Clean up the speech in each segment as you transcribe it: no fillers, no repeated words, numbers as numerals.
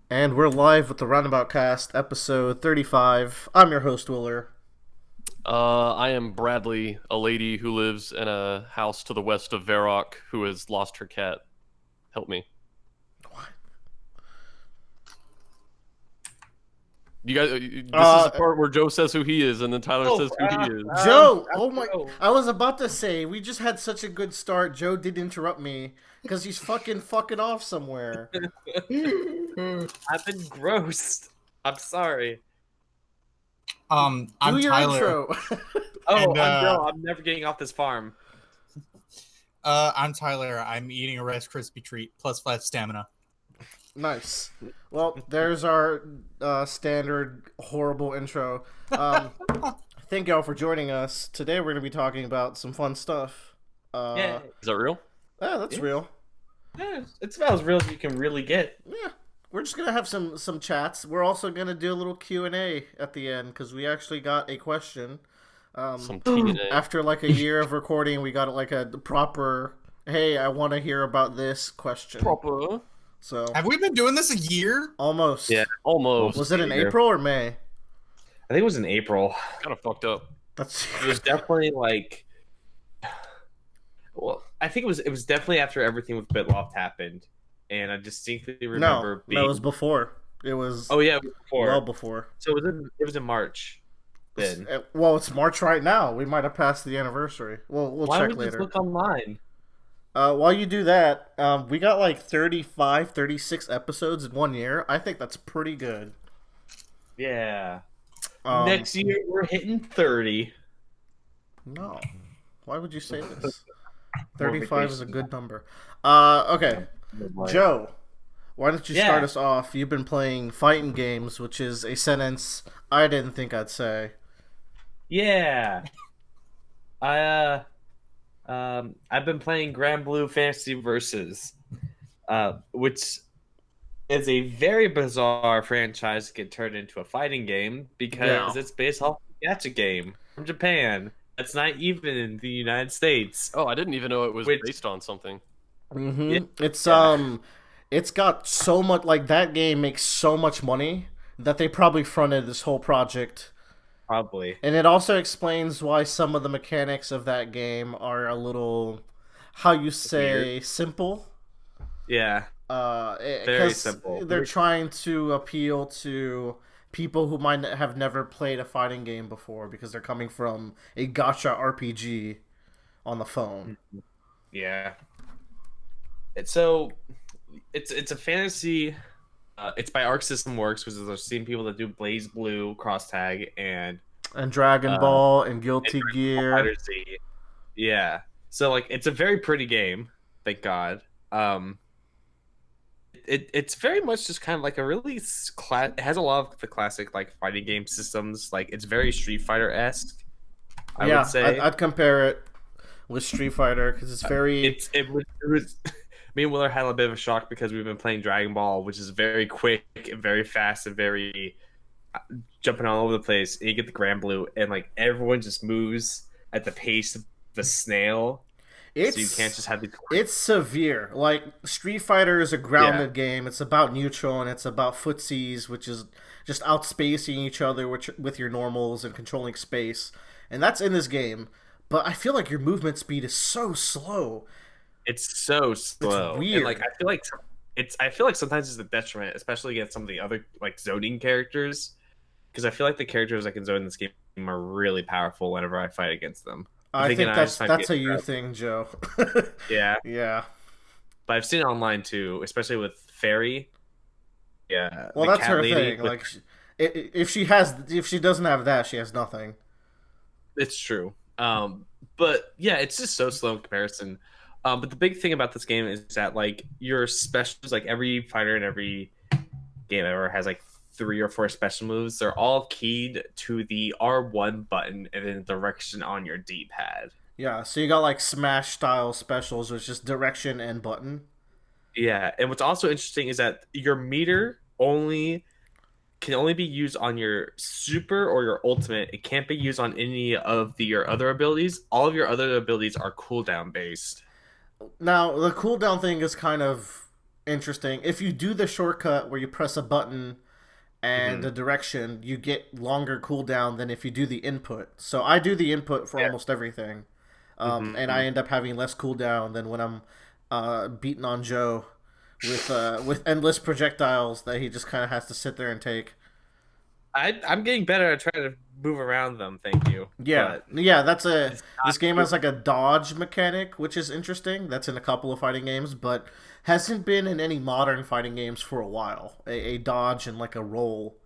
And we're live with the Roundabout cast, episode 35. I'm your host, Willer. I am Bradley, a lady who lives in a house to the west of Varrock who has lost her cat. Help me. What? You guys, this is the part where Joe says who he is, and then Tyler says who he is. Joe! Oh my. Joe. I was about to say, we just had such a good start. Joe did interrupt me because he's fucking off somewhere. I've been grossed. I'm sorry. I'm Do your Tyler. intro. Oh, And, I'm Joe. I'm never getting off this farm. I'm Tyler. I'm eating a Rice Krispie treat plus 5 stamina. Nice. Well, there's our standard horrible intro. Thank y'all for joining us. Today we're going to be talking about some fun stuff. Yeah. Is that real? Yeah, that's real. Yeah, it's about as real as you can really get. Yeah, we're just gonna have some chats. We're also gonna do a little Q&A at the end because we actually got a question. Some TNA. After like a year of recording, we got like a proper "Hey, I want to hear about this" question. Proper. So Have we been doing this a year? almost. Yeah. Almost. Was it in Year. April or May? I think it was in April. Kind of fucked up. That's It was definitely like. Well, I think it was definitely after everything with Bitloft happened, and I distinctly remember being. no, it was before. It was Oh yeah, it was before. well before. So it was in March. Then Well, it's March right now. We might have passed the anniversary. We'll why check don't we just later. look online? While you do that, we got like 35, 36 episodes in 1 year. I think that's pretty good. Yeah. Next. Next year we're hitting 30. No. Why would you say this? More 35 is a vacation. good number. Okay. Joe, why don't you start Yeah. us off? You've been playing fighting games, which is a sentence I didn't think I'd say. Yeah. I've been playing Grand Blue Fantasy Versus, which is a very bizarre franchise to get turned into a fighting game because Yeah. it's based off a gacha game from Japan. That's not even in the United States. Oh, I didn't even know it was Which- based on something. Mm-hmm. Yeah. It's got so much, like, that game makes so much money that they probably fronted this whole project. Probably. And it also explains why some of the mechanics of that game are a little, how you say, simple. Yeah. Very 'Cause simple. they're trying to appeal to people who might have never played a fighting game before because they're coming from a gacha RPG on the phone. Yeah. It's a fantasy. It's by Arc System Works, which is the same people that do Blaze Blue, Cross Tag, and And Dragon Ball and Guilty and Gear. Fighter Z. Yeah. So like, it's a very pretty game. Thank God. It's very much just kind of like a really it has a lot of the classic like fighting game systems. Like, it's very Street Fighter esque. I Yeah, would say I'd compare it with Street Fighter because it's very. it was me and Willer had a bit of a shock because we've been playing Dragon Ball, which is very quick and very fast and very jumping all over the place. And you get the Grand Blue, and like everyone just moves at the pace of the snail, It's so you can't just have these. it's severe. Like, Street Fighter is a grounded game. It's about neutral and it's about footsies, which is just outspacing each other with your normals and controlling space. And that's in this game. But I feel like your movement speed is so slow. It's so slow. It's weird. And like I feel like sometimes it's a detriment, especially against some of the other like zoning characters, because I feel like the characters that can zone in this game are really powerful whenever I fight against them. I think I that's just might that's be a you crap. thing, Joe. Yeah, Yeah. but I've seen it online too, especially with Fairy. Yeah, Well, the that's cat her lady thing. with- Like, if she doesn't have that, she has nothing. It's true. But yeah, it's just so slow in comparison. But the big thing about this game is that like your specials, like every fighter in every game ever has like 3 or 4 special moves. They're all keyed to the R1 button and then direction on your D-pad. Yeah. So you got like Smash style specials, which is direction and button. Yeah, and what's also interesting is that your meter can only be used on your super or your ultimate. It can't be used on any of your other abilities. All of your other abilities are cooldown based. Now, the cooldown thing is kind of interesting. If you do the shortcut where you press a button and Mhm. the direction, you get longer cooldown than if you do the input. So I do the input for almost everything, and I Mhm. end up having less cooldown than when I'm beating on Joe with endless projectiles that he just kind of has to sit there and take. I'm getting better at trying to move around them. Thank you. Yeah, But yeah. That's a it's this not game good. has like a dodge mechanic, which is interesting. That's in a couple of fighting games, but hasn't been in any modern fighting games for a while. A dodge and like a roll.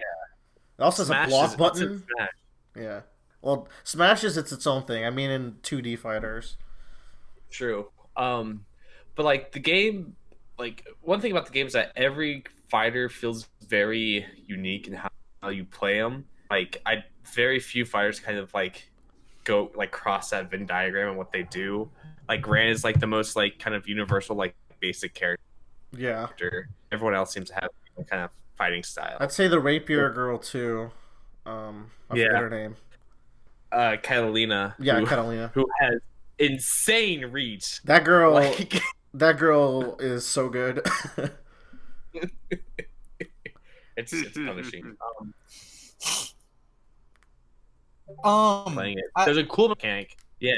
It also has a Smash block is it's in button. Smash. Yeah. Well, Smash is its own thing. I mean, in 2D fighters. True. But like the game, like one thing about the game is that every fighter feels very unique in how you play them. Like I, very few fighters kind of like go like cross that Venn diagram and what they do. Like Grant is like the most like kind of universal like basic Yeah. character. Everyone else seems to have a kind of fighting I'd style. say the Rapier girl too. I forget Yeah, her name. Catalina, Yeah, Catalina. who has insane reach. That girl. Like That girl is so good. it's punishing. Playing it. I- There's a cool mechanic. Yeah.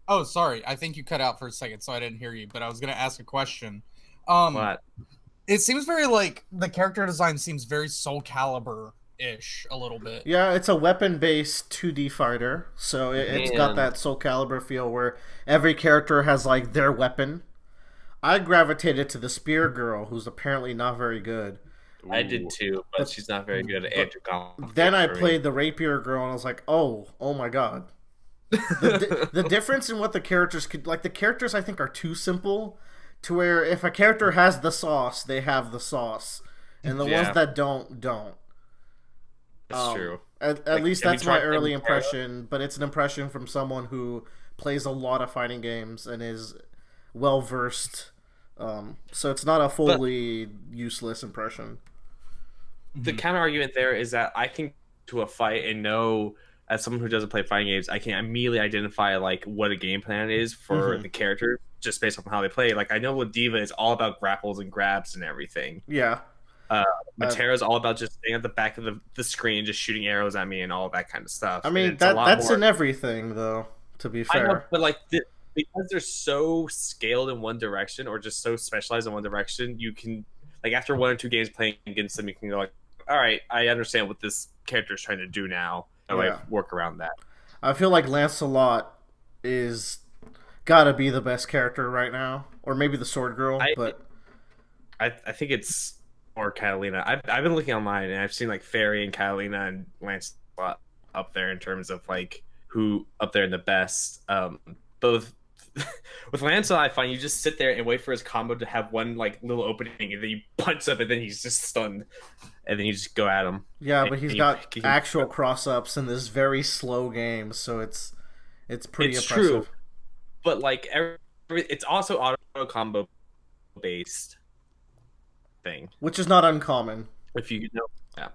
Oh, sorry. I think you cut out for a second, so I didn't hear you. But I was gonna ask a question. What? It seems very like the character design seems very Soul Calibur ish a little bit. Yeah, it's a weapon-based 2D fighter, so it's got Man. that Soul Calibur feel where every character has like their weapon. I gravitated to the Spear Girl, who's apparently not very good. I did too, but she's not very good at anti-combat. Then I played the Rapier Girl, and I was like, oh my god. The difference in what the characters could like, the characters I think are too simple to where if a character has the sauce, they have the sauce, and the Yeah. ones that don't. That's true. At Like, least have you that's my tried early playing impression, but it's an impression from someone who plays a lot of fighting games and is well versed. So it's not a fully useless impression. The counter argument there is that I can go to a fight and know, as someone who doesn't play fighting games, I can immediately identify like what a game plan is for Mhm. the character just based on how they play. Like I know with Diva is all about grapples and grabs and everything. Yeah, Matera's all about just staying at the back of the screen, just shooting arrows at me and all that kind of stuff. I And mean it's a lot that's more. in everything though. To be I know, fair, but like because they're so scaled in one direction or just so specialized in one direction, you can like after one or two games playing against them, you can go like, all right, I understand what this character is trying to do now. How do Yeah. I work around that? I feel like Lancelot is gotta be the best character right now, or maybe the Sword Girl. But I think it's more Catalina. I've been looking online and I've seen like Fairy and Catalina and Lancelot up there in terms of like who up there in the best. Both with Lancelot, I find you just sit there and wait for his combo to have one like little opening, and then you punch up, and then he's just stunned, and then you just go at him. yeah, And but he's you- got you- actual cross ups in this very slow game, so it's pretty It's impressive. true, but like it's also auto combo based thing. Which is not uncommon. If you know, yeah,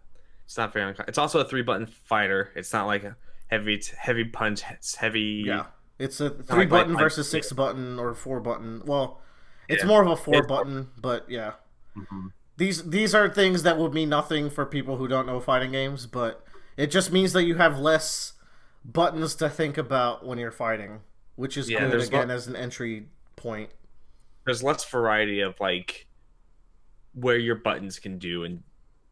it's not very uncommon. It's also a 3-button fighter. It's not like a heavy punch. It's heavy. Yeah, it's a like 3-button light versus punch. 6-button or 4-button. Well, it's Yeah. more of a 4-button, but yeah. Mhm. These are things that would mean nothing for people who don't know fighting games, but it just means that you have less buttons to think about when you're fighting, which is Yeah, good there's again as an entry point. There's less variety of like where your buttons can do and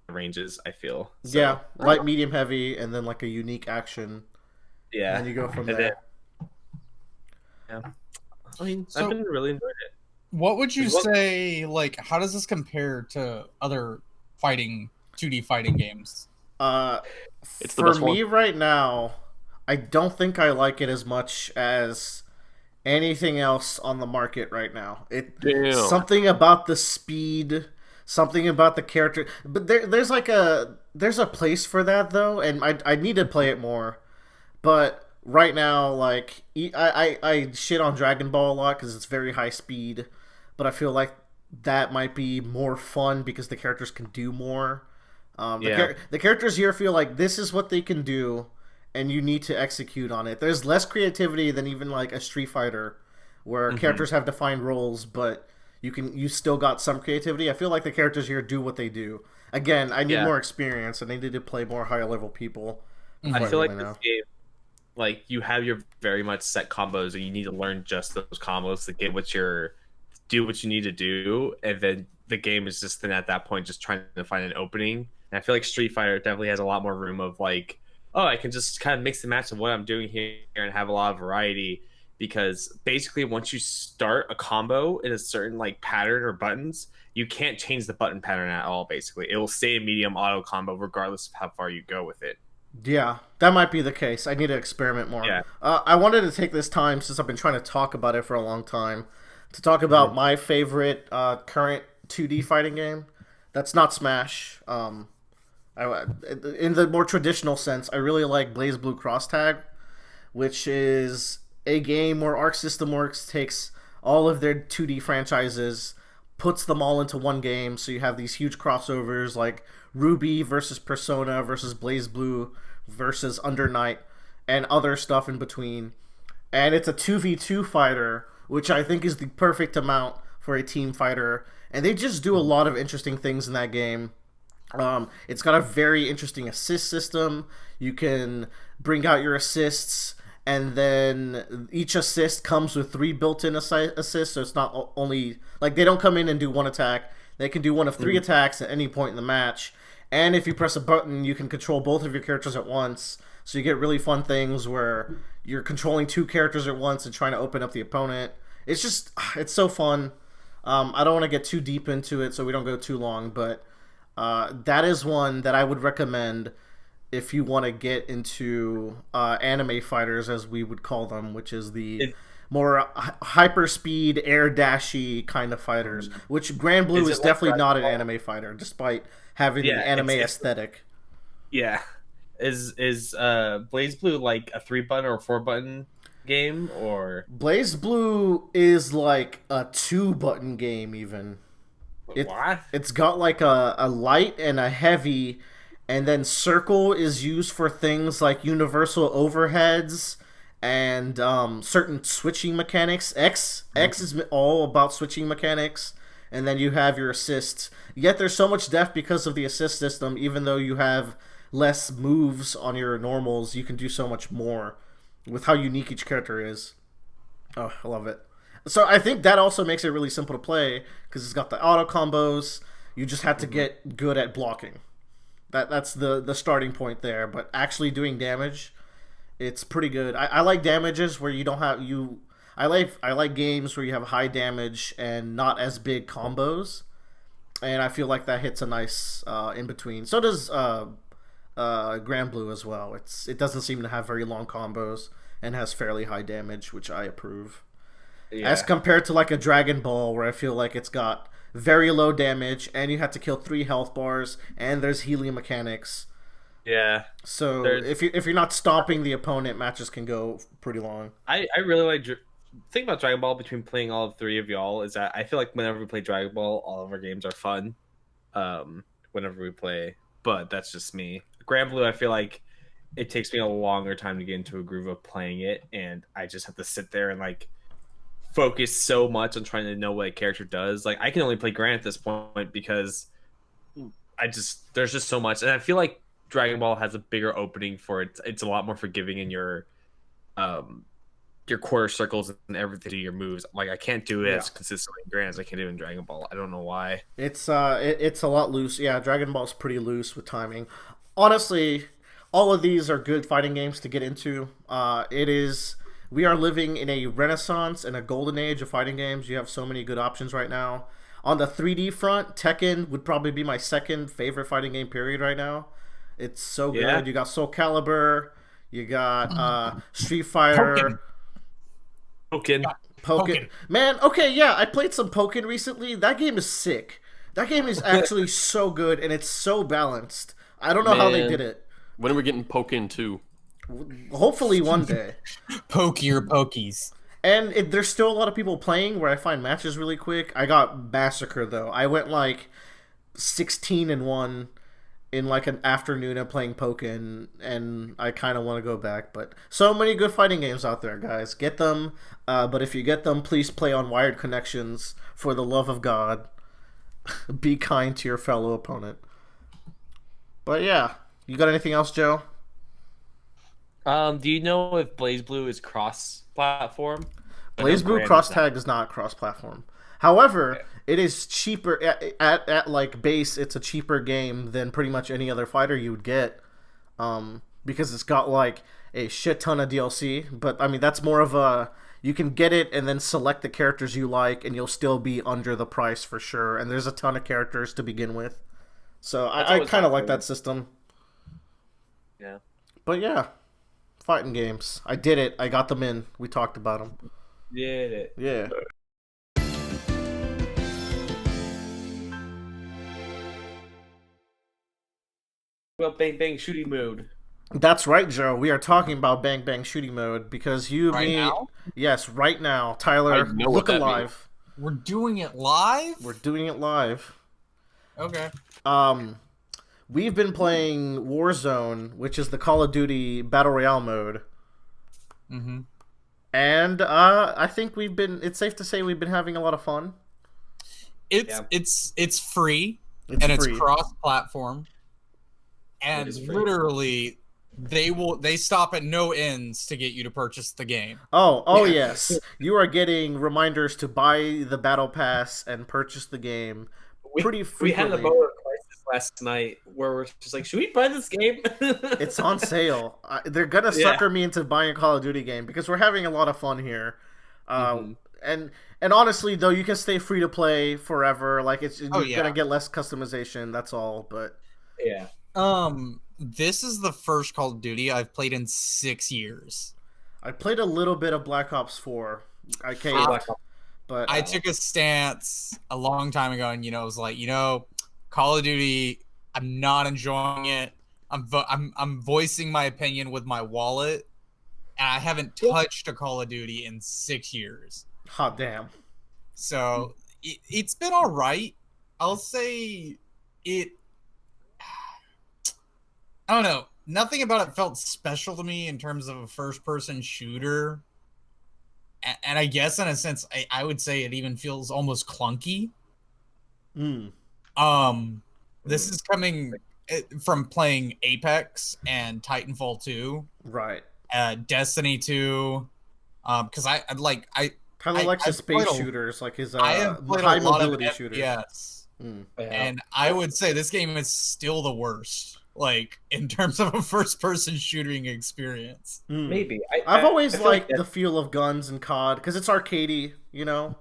ranges. I feel. So, Yeah, light, medium, heavy, and then like a unique action, yeah. and you go from And there. Yeah. I mean, So- I've been really enjoying it. What would you What- say? Like, how does this compare to other 2D fighting games? It's the For best me right now, I don't think I like it as much as anything else on the market right now. Damn. Something about the speed, something about the character, but there's a place for that though, and I need to play it more. But right now, like I shit on Dragon Ball a lot because it's very high speed, but I feel like that might be more fun because the characters can do more. The characters here feel like this is what they can do, and you need to execute on it. There's less creativity than even like a Street Fighter, where characters have defined roles, but you still got some creativity. I feel like the characters here do what they do. Again, I need more experience, and I need to play more higher level people. I feel like this game, like you have your very much set combos, and you need to learn just those combos to get do what you need to do, and then the game is just then at that point just trying to find an opening. And I feel like Street Fighter definitely has a lot more room of like, oh, I can just kind of mix and match of what I'm doing here and have a lot of variety. Because basically, once you start a combo in a certain like pattern or buttons, you can't change the button pattern at all. Basically, it will stay a medium auto combo regardless of how far you go with it. Yeah, that might be the case. I need to experiment more. Yeah. I wanted to take this time, since I've been trying to talk about it for a long time, to talk about my favorite current 2D fighting game. That's not Smash. In the more traditional sense, I really like BlazBlue Cross Tag, which is a game where Arc System Works takes all of their 2D franchises, puts them all into one game, so you have these huge crossovers like Ruby versus Persona versus BlazBlue versus Under Night and other stuff in between. And it's a 2v2 fighter, which I think is the perfect amount for a team fighter. And they just do a lot of interesting things in that game. It's got a very interesting assist system. You can bring out your assists, and then each assist comes with 3 built-in assists, so it's not only like they don't come in and do one attack. They can do one of 3 attacks at any point in the match, and if you press a button, you can control both of your characters at once. So you get really fun things where you're controlling 2 characters at once and trying to open up the opponent. It's so fun. I don't want to get too deep into it so we don't go too long, but that is one that I would recommend if you want to get into anime fighters, as we would call them, which is the more hyper-speed, air-dashy kind of fighters, which Grand Blue is definitely not an anime fighter, despite having the anime aesthetic. Yeah. Is BlazBlue like a 3-button or 4-button game, or BlazBlue is like a 2-button game even. What? It's got like a light and a heavy, and then circle is used for things like universal overheads and certain switching mechanics. X is all about switching mechanics, and then you have your assists. Yet there's so much depth because of the assist system. Even though you have less moves on your normals, you can do so much more with how unique each character is. Oh, I love it. So I think that also makes it really simple to play, because it's got the auto combos. You just have to get good at blocking. That's the starting point there. But actually doing damage, it's pretty good. I like damages where you don't have I like games where you have high damage and not as big combos, and I feel like that hits a nice in between. So does Grand Blue as well. It doesn't seem to have very long combos and has fairly high damage, which I approve. Yeah. As compared to like a Dragon Ball, where I feel like it's got very low damage and you have to kill 3 health bars and there's healing mechanics. Yeah. So if you're not stopping the opponent, matches can go pretty long. I really like the thing about Dragon Ball between playing all 3 of y'all is that I feel like whenever we play Dragon Ball, all of our games are fun. Whenever we play, but that's just me. Grand Blue, I feel like it takes me a longer time to get into a groove of playing it, and I just have to sit there and like focus so much on trying to know what a character does. Like I can only play Grant at this point because there's just so much, and I feel like Dragon Ball has a bigger opening for it. It's a lot more forgiving in your quarter circles and everything to your moves. Like I can't do it as consistently in Grant as I can do in Dragon Ball. I don't know why. It's a lot loose. Yeah, Dragon Ball's pretty loose with timing. Honestly, all of these are good fighting games to get into. We are living in a renaissance and a golden age of fighting games. You have so many good options right now. On the 3D front, Tekken would probably be my second favorite fighting game period right now. It's so good. Yeah. You got Soul Calibur, you got Street Fighter. Pokken. Man, okay, yeah, I played some Pokken recently. That game is sick. That game is actually so good, and it's so balanced. I don't know how they did it. When are we getting Pokken 2? Hopefully one day. Poke your pokies. And there's still a lot of people playing where I find matches really quick. I got massacred though. I went like 16-1, in like an afternoon of playing Pokken, and I kind of want to go back. But so many good fighting games out there, guys. Get them. But if you get them, please play on wired connections. For the love of God, be kind to your fellow opponent. But yeah, you got anything else, Joe? Do you know if BlazBlue is cross-platform? BlazBlue cross tag is not cross-platform. However, it is cheaper at like base. It's a cheaper game than pretty much any other fighter you would get, because it's got like a shit ton of DLC. But I mean, that's more of a, you can get it and then select the characters you like, and you'll still be under the price for sure. And there's a ton of characters to begin with, so I kind of like that system. Yeah. But yeah, fighting games. I did it. I got them in. We talked about them. Did it. Yeah. Well, bang bang shooting mode. That's right, Joe. We are talking about Bang Bang Shooting Mode because you, Right me, now? yes, right now, Tyler, I know what look that alive. We're doing it live? We're doing it live. Okay. We've been playing Warzone, which is the Call of Duty Battle Royale mode, Mm-hmm. and I think we've been. It's safe to say we've been having a lot of fun. It's free It's and free. it's cross-platform, and is free. literally they stop at no ends to get you to purchase the game. Oh yes, you are getting reminders to buy the Battle Pass and purchase the game pretty We had a frequently. moment of crisis last night where we're just like, should we buy this game? It's on sale. They're gonna sucker me into buying a Call of Duty game because we're having a lot of fun here. And honestly, though, you can stay free to play forever. Like you're gonna get less customization. That's all. But Yeah. This is the first Call of Duty I've played in 6 years. I played a little bit of Black Ops 4. I caved, Black Ops. but I took a stance a long time ago, and it was like, Call of Duty, I'm not enjoying it. I'm voicing my opinion with my wallet, and I haven't touched a Call of Duty in 6 years. hot damn. So it's been all right. I'll say it. I don't know. Nothing about it felt special to me in terms of a first-person shooter. And I guess in a sense, I would say it even feels almost clunky. This is coming from playing Apex and Titanfall 2, Right. Destiny 2. Because Tyler likes his space played shooters, like his I have played high a lot of mobility shooters. FPS, Yeah. and I would say this game is still the worst. Like in terms of a first-person shooting experience. Maybe. I've always I feel liked like the feel of guns and COD because it's arcadey, you know.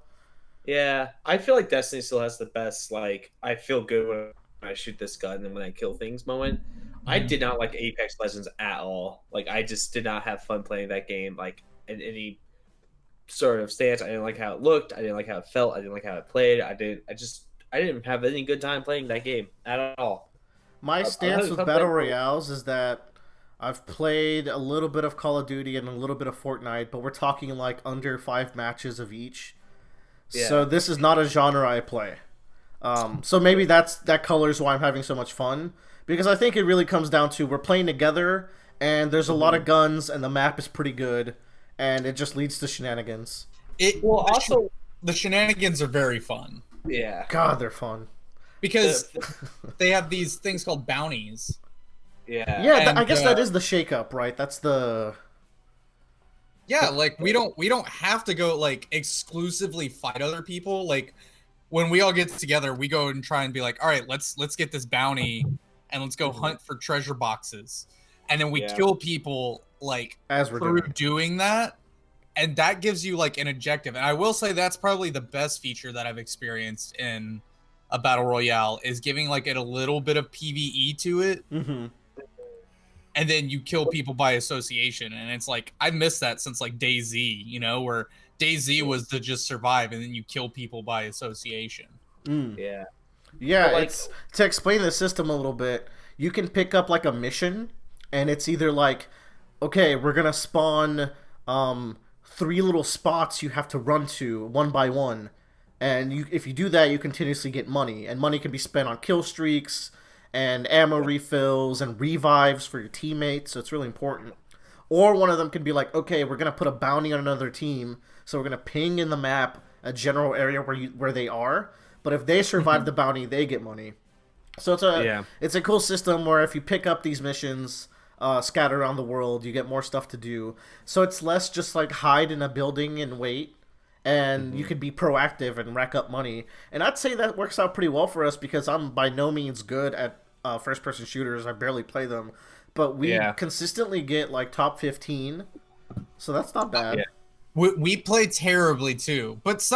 Yeah, I feel like Destiny still has the best, like, I feel good when I shoot this gun and when I kill things moment. I did not like Apex Legends at all. Like, I just did not have fun playing that game, like, in any sort of stance. I didn't like how it looked. I didn't like how it felt. I didn't like how it played. I didn't have any good time playing that game at all. My stance with Battle Royales is that I've played a little bit of Call of Duty and a little bit of Fortnite, but we're talking like under 5 matches of each. Yeah. So this is not a genre I play. So maybe that colors why I'm having so much fun, because I think it really comes down to we're playing together and there's a lot of guns and the map is pretty good and it just leads to shenanigans. The shenanigans are very fun. Yeah. God, they're fun. Because they have these things called bounties. Yeah. Yeah, And, I guess that is the shake-up, right? That's the... Yeah, like we don't have to go like exclusively fight other people. Like when we all get together, we go and try and be like, all right, let's get this bounty and let's go hunt for treasure boxes. And then we kill people like As we're through doing. doing that. And that gives you like an objective. And I will say that's probably the best feature that I've experienced in a battle royale, is giving like a little bit of PvE to it. Mm-hmm. And then you kill people by association. And it's like, I missed that since like DayZ, where DayZ was to just survive and then you kill people by association. Yeah. Yeah, But, it's to explain the system a little bit. You can pick up like a mission, and it's either like, okay, we're gonna spawn 3 little spots you have to run to one by one, and if you do that, you continuously get money, and money can be spent on kill streaks and ammo refills and revives for your teammates, so it's really important. Or one of them can be like, okay, we're going to put a bounty on another team, so we're going to ping in the map a general area where they are, but if they survive the bounty, they get money. So it's a cool system where if you pick up these missions scattered around the world, you get more stuff to do. So it's less just like hide in a building and wait, and you can be proactive and rack up money. And I'd say that works out pretty well for us because I'm by no means good at first-person shooters. I barely play them. But we consistently get like top 15, so that's not bad. Yeah. We play terribly too, but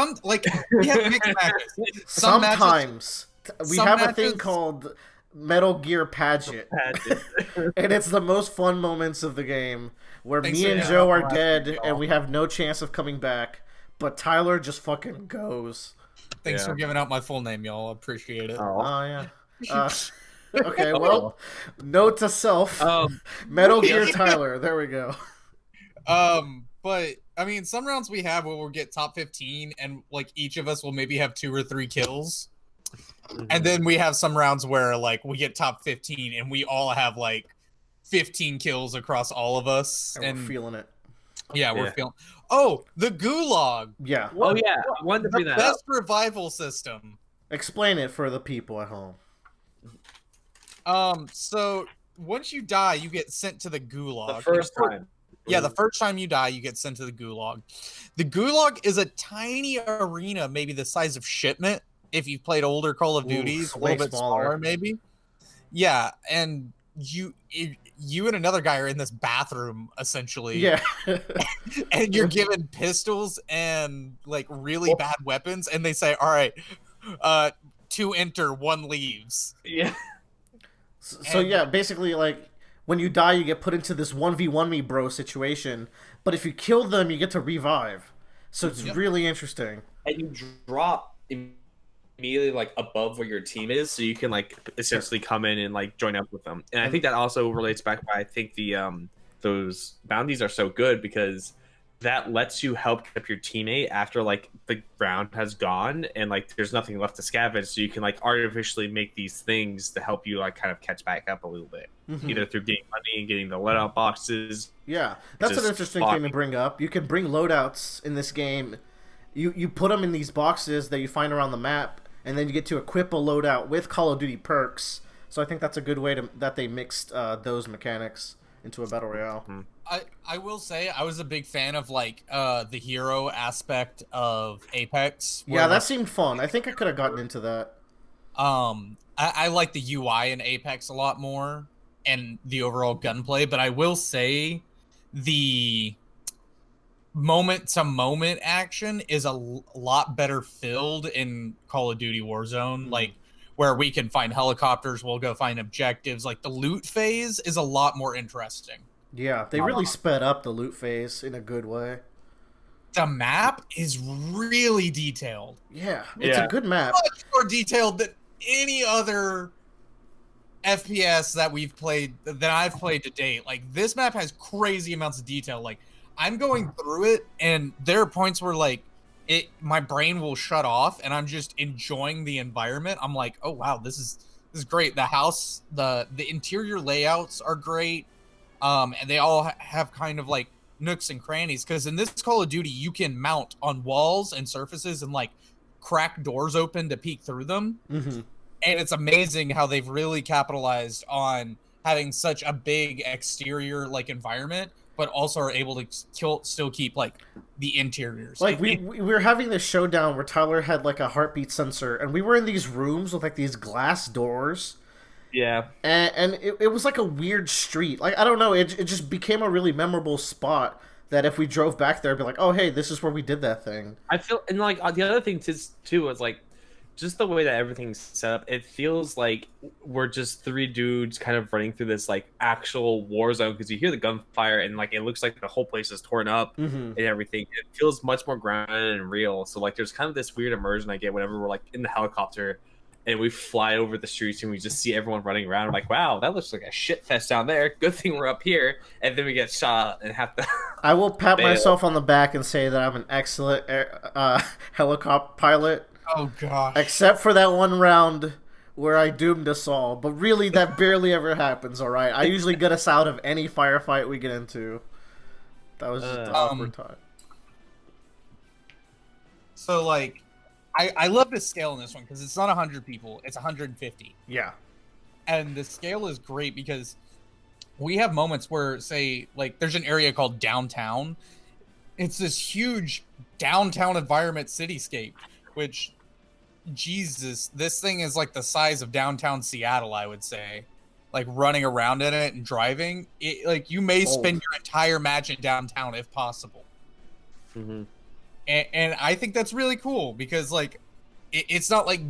we have mixed matches. Sometimes we have a thing called Metal Gear Pageant, and it's the most fun moments of the game where me and Joe are dead and we have no chance of coming back, but Tyler just fucking goes. Thanks for giving out my full name, y'all. Appreciate it. Oh yeah. Okay, well, note to self, Metal Gear Tyler. There we go. But I mean, some rounds we have where we'll get top 15, and like each of us will maybe have 2 or 3 kills, and then we have some rounds where like we get top 15 and we all have like 15 kills across all of us, and we're feeling it. Yeah, we're feeling. Oh, the Gulag. Yeah. Oh yeah. I wanted to bring that up. Best revival system. Explain it for the people at home. So once you die, you get sent to the Gulag. The first time. Yeah, the first time you die, you get sent to the Gulag. The Gulag is a tiny arena, maybe the size of Shipment, if you've played older Call of Duties, a little bit smaller, maybe. Yeah, and you and another guy are in this bathroom, essentially. Yeah. And you're given pistols and, like, really bad weapons, and they say, all right, 2 enter, 1 leaves. Yeah. So yeah, basically, like, when you die, you get put into this 1v1 me bro situation, but if you kill them, you get to revive. So it's really interesting. And you drop immediately, like, above where your team is, so you can, like, essentially come in and, like, join up with them. And I think that also relates back to why I think the those bounties are so good, because that lets you help keep your teammate after like the round has gone and like there's nothing left to scavenge, so you can like artificially make these things to help you like kind of catch back up a little bit, either through getting money and getting the loadout boxes. Yeah, that's an interesting thing to bring up. You can bring loadouts in this game. You put them in these boxes that you find around the map, and then you get to equip a loadout with Call of Duty perks. So I think that's a good way that they mixed those mechanics into a battle royale. I will say I was a big fan of like the hero aspect of Apex. Yeah, that seemed fun. I think I could have gotten into that. I like the UI in Apex a lot more and the overall gunplay, but I will say the moment to moment action is a lot better filled in Call of Duty Warzone. Like where we can find helicopters, we'll go find objectives. Like the loot phase is a lot more interesting. Yeah, they really sped up the loot phase in a good way. The map is really detailed. Yeah, it's a good map. Much more detailed than any other FPS that I've played to date. Like this map has crazy amounts of detail. Like I'm going through it, and there are points where like my brain will shut off, and I'm just enjoying the environment. I'm like, oh wow, this is great. The house, the interior layouts are great. And they all have kind of like nooks and crannies, because in this Call of Duty you can mount on walls and surfaces and like crack doors open to peek through them. And it's amazing how they've really capitalized on having such a big exterior like environment, but also are able to still keep like the interiors. Like we were having this showdown where Tyler had like a heartbeat sensor, and we were in these rooms with like these glass doors. Yeah. And it was like a weird street. Like, I don't know, it just became a really memorable spot that if we drove back there, it'd be like, oh, hey, this is where we did that thing. I feel, and like, the other thing too is like, just the way that everything's set up, it feels like we're just 3 dudes kind of running through this like actual war zone, because you hear the gunfire and like it looks like the whole place is torn up and everything. It feels much more grounded and real. So like there's kind of this weird immersion I get whenever we're like in the helicopter and we fly over the streets and we just see everyone running around. I'm like, wow, that looks like a shit fest down there. Good thing we're up here. And then we get shot and have to... I will pat myself on the back and say that I'm an excellent helicopter pilot. Oh, gosh. Except for that one round where I doomed us all, but really that barely ever happens. All right, I usually get us out of any firefight we get into. That was just an awkward time. So like, I love the scale in this one because it's not 100 people; it's 150. Yeah, and the scale is great because we have moments where, say, like there's an area called downtown. It's this huge downtown environment cityscape, which, Jesus, this thing is like the size of downtown Seattle, I would say. Like running around in it and driving, like you may spend your entire match in downtown if possible. Mm-hmm. And I think that's really cool because like it's not like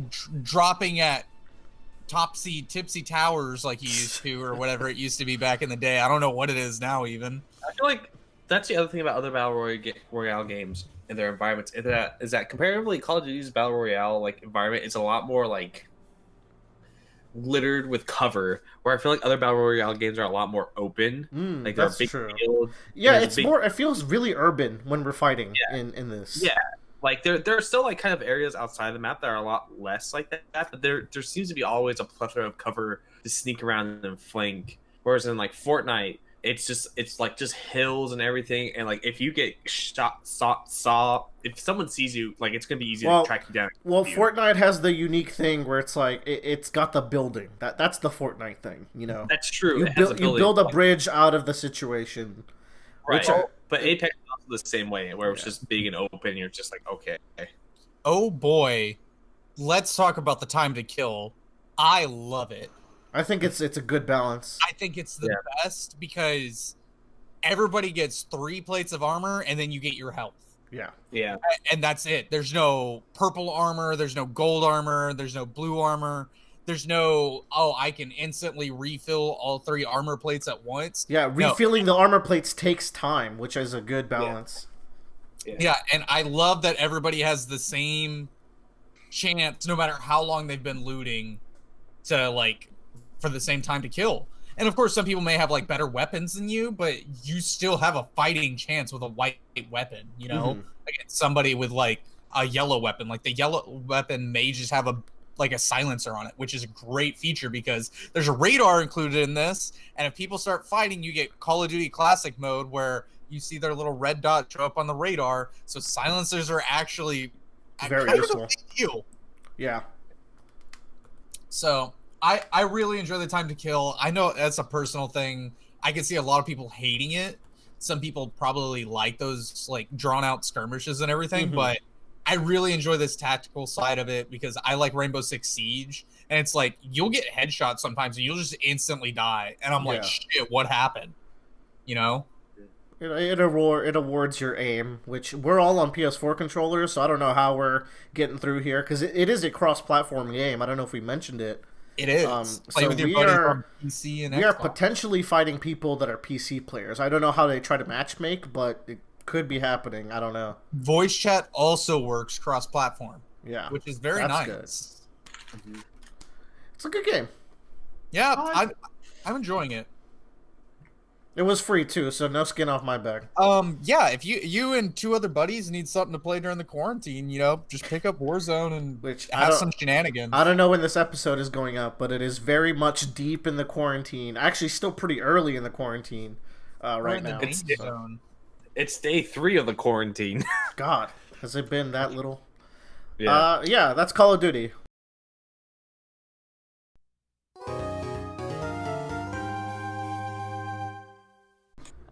dropping at tipsy towers like you used to or whatever it used to be back in the day. I don't know what it is now even. I feel like that's the other thing about other battle royale games and their environments is that comparatively Call of Duty's battle royale like environment is a lot more like littered with cover, where I feel like other battle royale games are a lot more open. Like that's big true. Field, yeah, it's more. It feels really urban when we're fighting in this. Yeah, like there are still like kind of areas outside the map that are a lot less like that. But there seems to be always a plethora of cover to sneak around and flank. Whereas in like Fortnite, it's like just hills and everything, and like if you get if someone sees you, like it's gonna be easy to track you down. Well, Fortnite has the unique thing where it's like it's got the building. That's the Fortnite thing, you know. That's true. You build a bridge out of the situation. Right. But Apex is also the same way, where it's just big and open. You're just like, okay. Oh boy, let's talk about the time to kill. I love it. I think it's a good balance. I think it's the best because everybody gets 3 plates of armor and then you get your health. Yeah. And that's it. There's no purple armor, there's no gold armor, there's no blue armor, there's no I can instantly refill all 3 armor plates at once. Yeah, refilling the armor plates takes time, which is a good balance. Yeah, and I love that everybody has the same chance no matter how long they've been looting to like for the same time to kill. And of course some people may have like better weapons than you, but you still have a fighting chance with a white weapon, you know, against somebody with like a yellow weapon. Like the yellow weapon may just have a silencer on it, which is a great feature because there's a radar included in this, and if people start fighting, you get Call of Duty Classic mode where you see their little red dot show up on the radar. So silencers are actually very kind useful. of a big deal. Yeah. So I really enjoy the time to kill. I know that's a personal thing. I can see a lot of people hating it. Some people probably like those like drawn out skirmishes and everything, but I really enjoy this tactical side of it because I like Rainbow Six Siege, and it's like you'll get headshots sometimes and you'll just instantly die, and I'm like, shit, what happened? You know? It awards your aim, which we're all on PS4 controllers, so I don't know how we're getting through here because it is a cross-platform game. I don't know if we mentioned it. It is. Play with your buddies on PC and Xbox. We are potentially fighting people that are PC players. I don't know how they try to matchmake, but it could be happening. I don't know. Voice chat also works cross-platform. Yeah, which is very nice. Good. It's a good game. Yeah, I'm enjoying it. It was free too, so no skin off my back. Yeah, if you and 2 other buddies need something to play during the quarantine, you know, just pick up Warzone and have some shenanigans. I don't know when this episode is going up, but it is very much deep in the quarantine. Actually, still pretty early in the quarantine right now. It's day 3 of the quarantine. God, has it been that little? Yeah. Yeah, that's Call of Duty.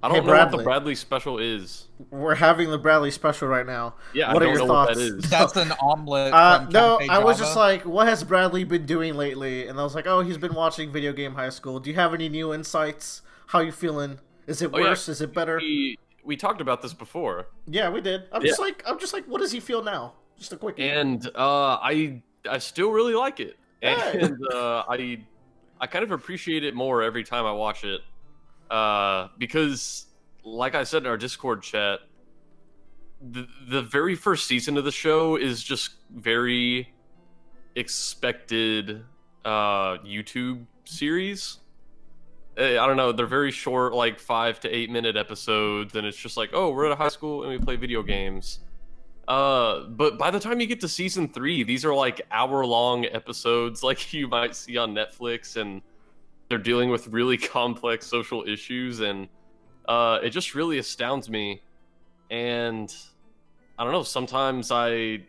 I don't know what the Bradley special is. We're having the Bradley special right now. Yeah, what I are don't your know thoughts? what that is. That's an omelet. No, I was just like, what has Bradley been doing lately? And I was like, oh, he's been watching Video Game High School. Do you have any new insights? How you feeling? Is it worse? Is it better? We talked about this before. Yeah, we did. I'm just like, what does he feel now? Just a quick. And I still really like it, and I kind of appreciate it more every time I watch it. Because, like I said in our Discord chat, the very first season of the show is just very expected YouTube series. I don't know, they're very short, like 5 to 8 minute episodes, and it's just like, oh, we're at a high school and we play video games. But by the time you get to season 3, these are like hour-long episodes, like you might see on Netflix, and they're dealing with really complex social issues, and it just really astounds me. And I don't know, sometimes I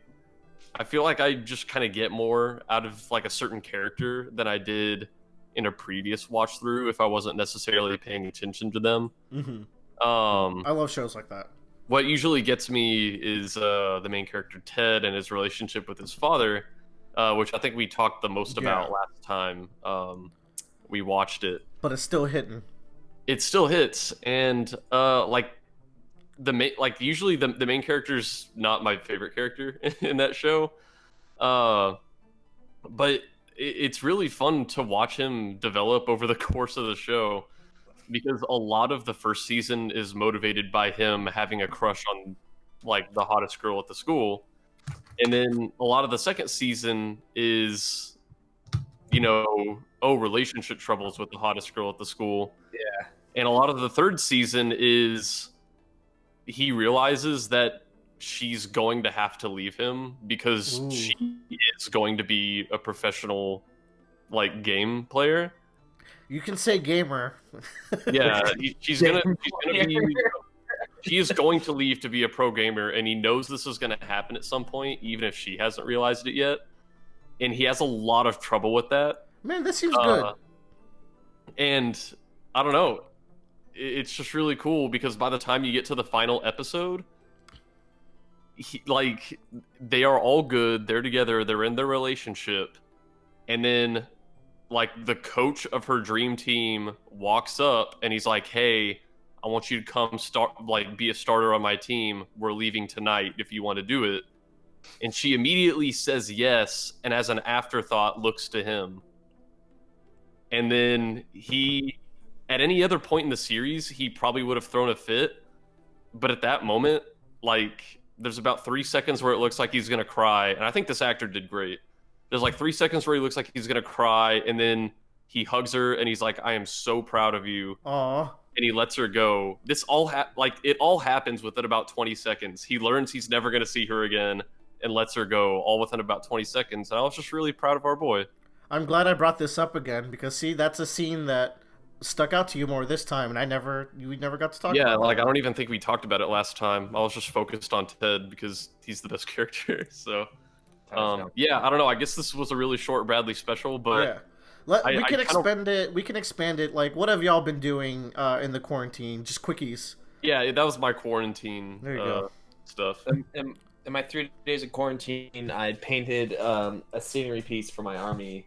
feel like I just kind of get more out of like a certain character than I did in a previous watch through if I wasn't necessarily paying attention to them. Mm-hmm. I love shows like that. What usually gets me is the main character Ted and his relationship with his father, which I think we talked the most about last time we watched it. But it's still hitting. It still hits, and usually the main character's not my favorite character in that show, but it's really fun to watch him develop over the course of the show, because a lot of the first season is motivated by him having a crush on like the hottest girl at the school, and then a lot of the second season is relationship troubles with the hottest girl at the school. Yeah. And a lot of the third season is he realizes that she's going to have to leave him because she is going to be a professional like game player. You can say gamer. Yeah, she is going to leave to be a pro gamer, and he knows this is going to happen at some point, even if she hasn't realized it yet. And he has a lot of trouble with that. Man, this seems good. And I don't know. It's just really cool because by the time you get to the final episode, they are all good. They're together. They're in their relationship. And then, like, the coach of her dream team walks up and he's like, "Hey, I want you to come be a starter on my team. We're leaving tonight if you want to do it." And she immediately says yes, and as an afterthought looks to him. And then at any other point in the series, he probably would have thrown a fit. But at that moment, like, there's about 3 seconds where it looks like he's going to cry. And I think this actor did great. There's like 3 seconds where he looks like he's going to cry. And then he hugs her and he's like, "I am so proud of you." Aww. And he lets her go. This all it all happens within about 20 seconds. He learns he's never going to see her again and lets her go all within about 20 seconds. And I was just really proud of our boy. I'm glad I brought this up again because, see, that's a scene that stuck out to you more this time, and we never got to talk about it. Yeah, like, I don't even think we talked about it last time. I was just focused on Ted because he's the best character. So, yeah, I don't know. I guess this was a really short Bradley special, but yeah. We can expand it. Like, what have y'all been doing in the quarantine? Just quickies. Yeah, that was my quarantine there you go. stuff. In my 3 days of quarantine, I painted a scenery piece for my army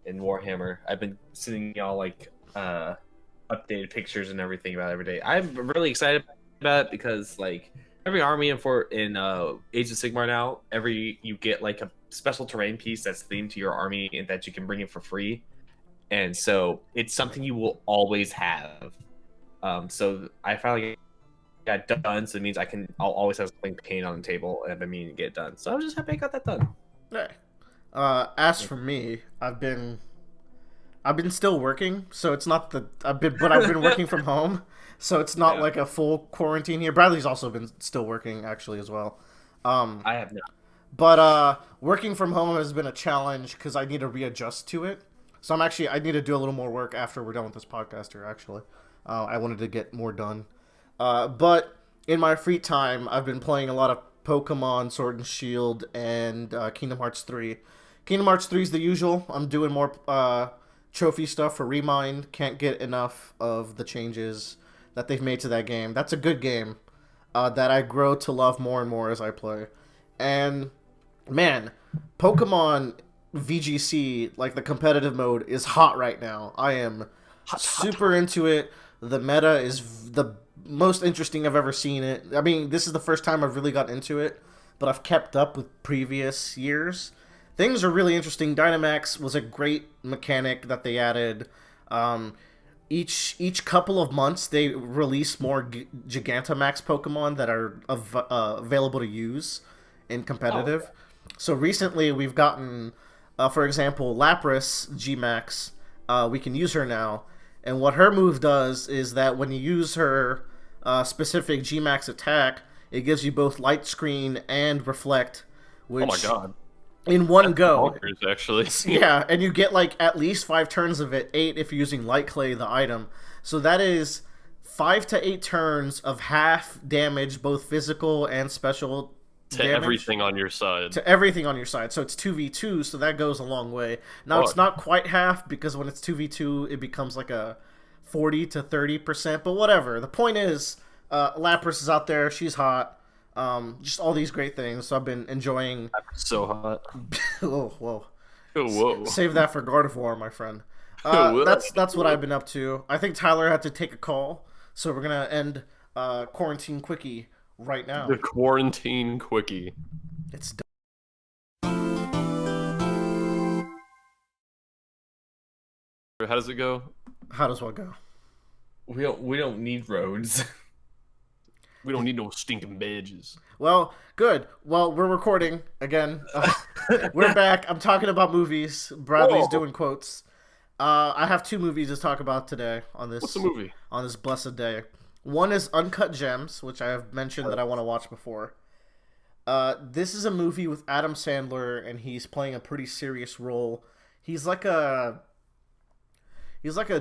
in Warhammer. I've been sending y'all like updated pictures and everything about every day. I'm really excited about it because like every army in Age of Sigmar now, you get like a special terrain piece that's themed to your army and that you can bring in for free, and so it's something you will always have. So I finally got done, so it means I'll always have something painted on the table, and I've been meaning to get it done. So I was just happy I got that done. Hey. As for me, I've been still working, so it's not I've been working from home, so it's not like a full quarantine here. Bradley's also been still working actually as well. I have not. But working from home has been a challenge because I need to readjust to it. So I need to do a little more work after we're done with this podcast here. Actually, I wanted to get more done. But in my free time, I've been playing a lot of Pokemon Sword and Shield and Kingdom Hearts 3. Kingdom Hearts 3 is the usual. I'm doing more trophy stuff for Remind. Can't get enough of the changes that they've made to that game. That's a good game that I grow to love more and more as I play. And, man, Pokemon VGC, like the competitive mode, is hot right now. I am super into it. The meta is the most interesting I've ever seen it. I mean, this is the first time I've really got into it, but I've kept up with previous years. Things are really interesting. Dynamax was a great mechanic that they added. Each couple of months, they release more Gigantamax Pokemon that are available to use in competitive. So recently, we've gotten, for example, Lapras Gmax. We can use her now. And what her move does is that when you use her specific Gmax attack, It gives you both light screen and reflect, which Oh my god. in one go. Bonkers, actually. Yeah, and you get like at least 5 turns of it, 8 if you're using light clay, the item. So that is 5 to 8 turns of half damage, both physical and special To everything on your side. To everything on your side. So it's 2v2, so that goes a long way. Now, it's not quite half, because when it's 2v2, it becomes like a 40 to 30%, but whatever. The point is, Lapras is out there, she's hot. Just all these great things, so I've been enjoying... So hot. Oh, whoa. Oh, whoa. Save that for Gardevoir, my friend. That's what I've been up to. I think Tyler had to take a call, so we're gonna end Quarantine Quickie right now. The Quarantine Quickie. It's done. How does it go? How does what go? We don't need roads. We don't need no stinking badges. Well, good. Well, we're recording again. We're back. I'm talking about movies. Bradley's doing quotes. I have 2 movies to talk about today on this. What's the movie? On this blessed day. One is Uncut Gems, which I have mentioned that I want to watch before. This is a movie with Adam Sandler, and he's playing a pretty serious role. He's like a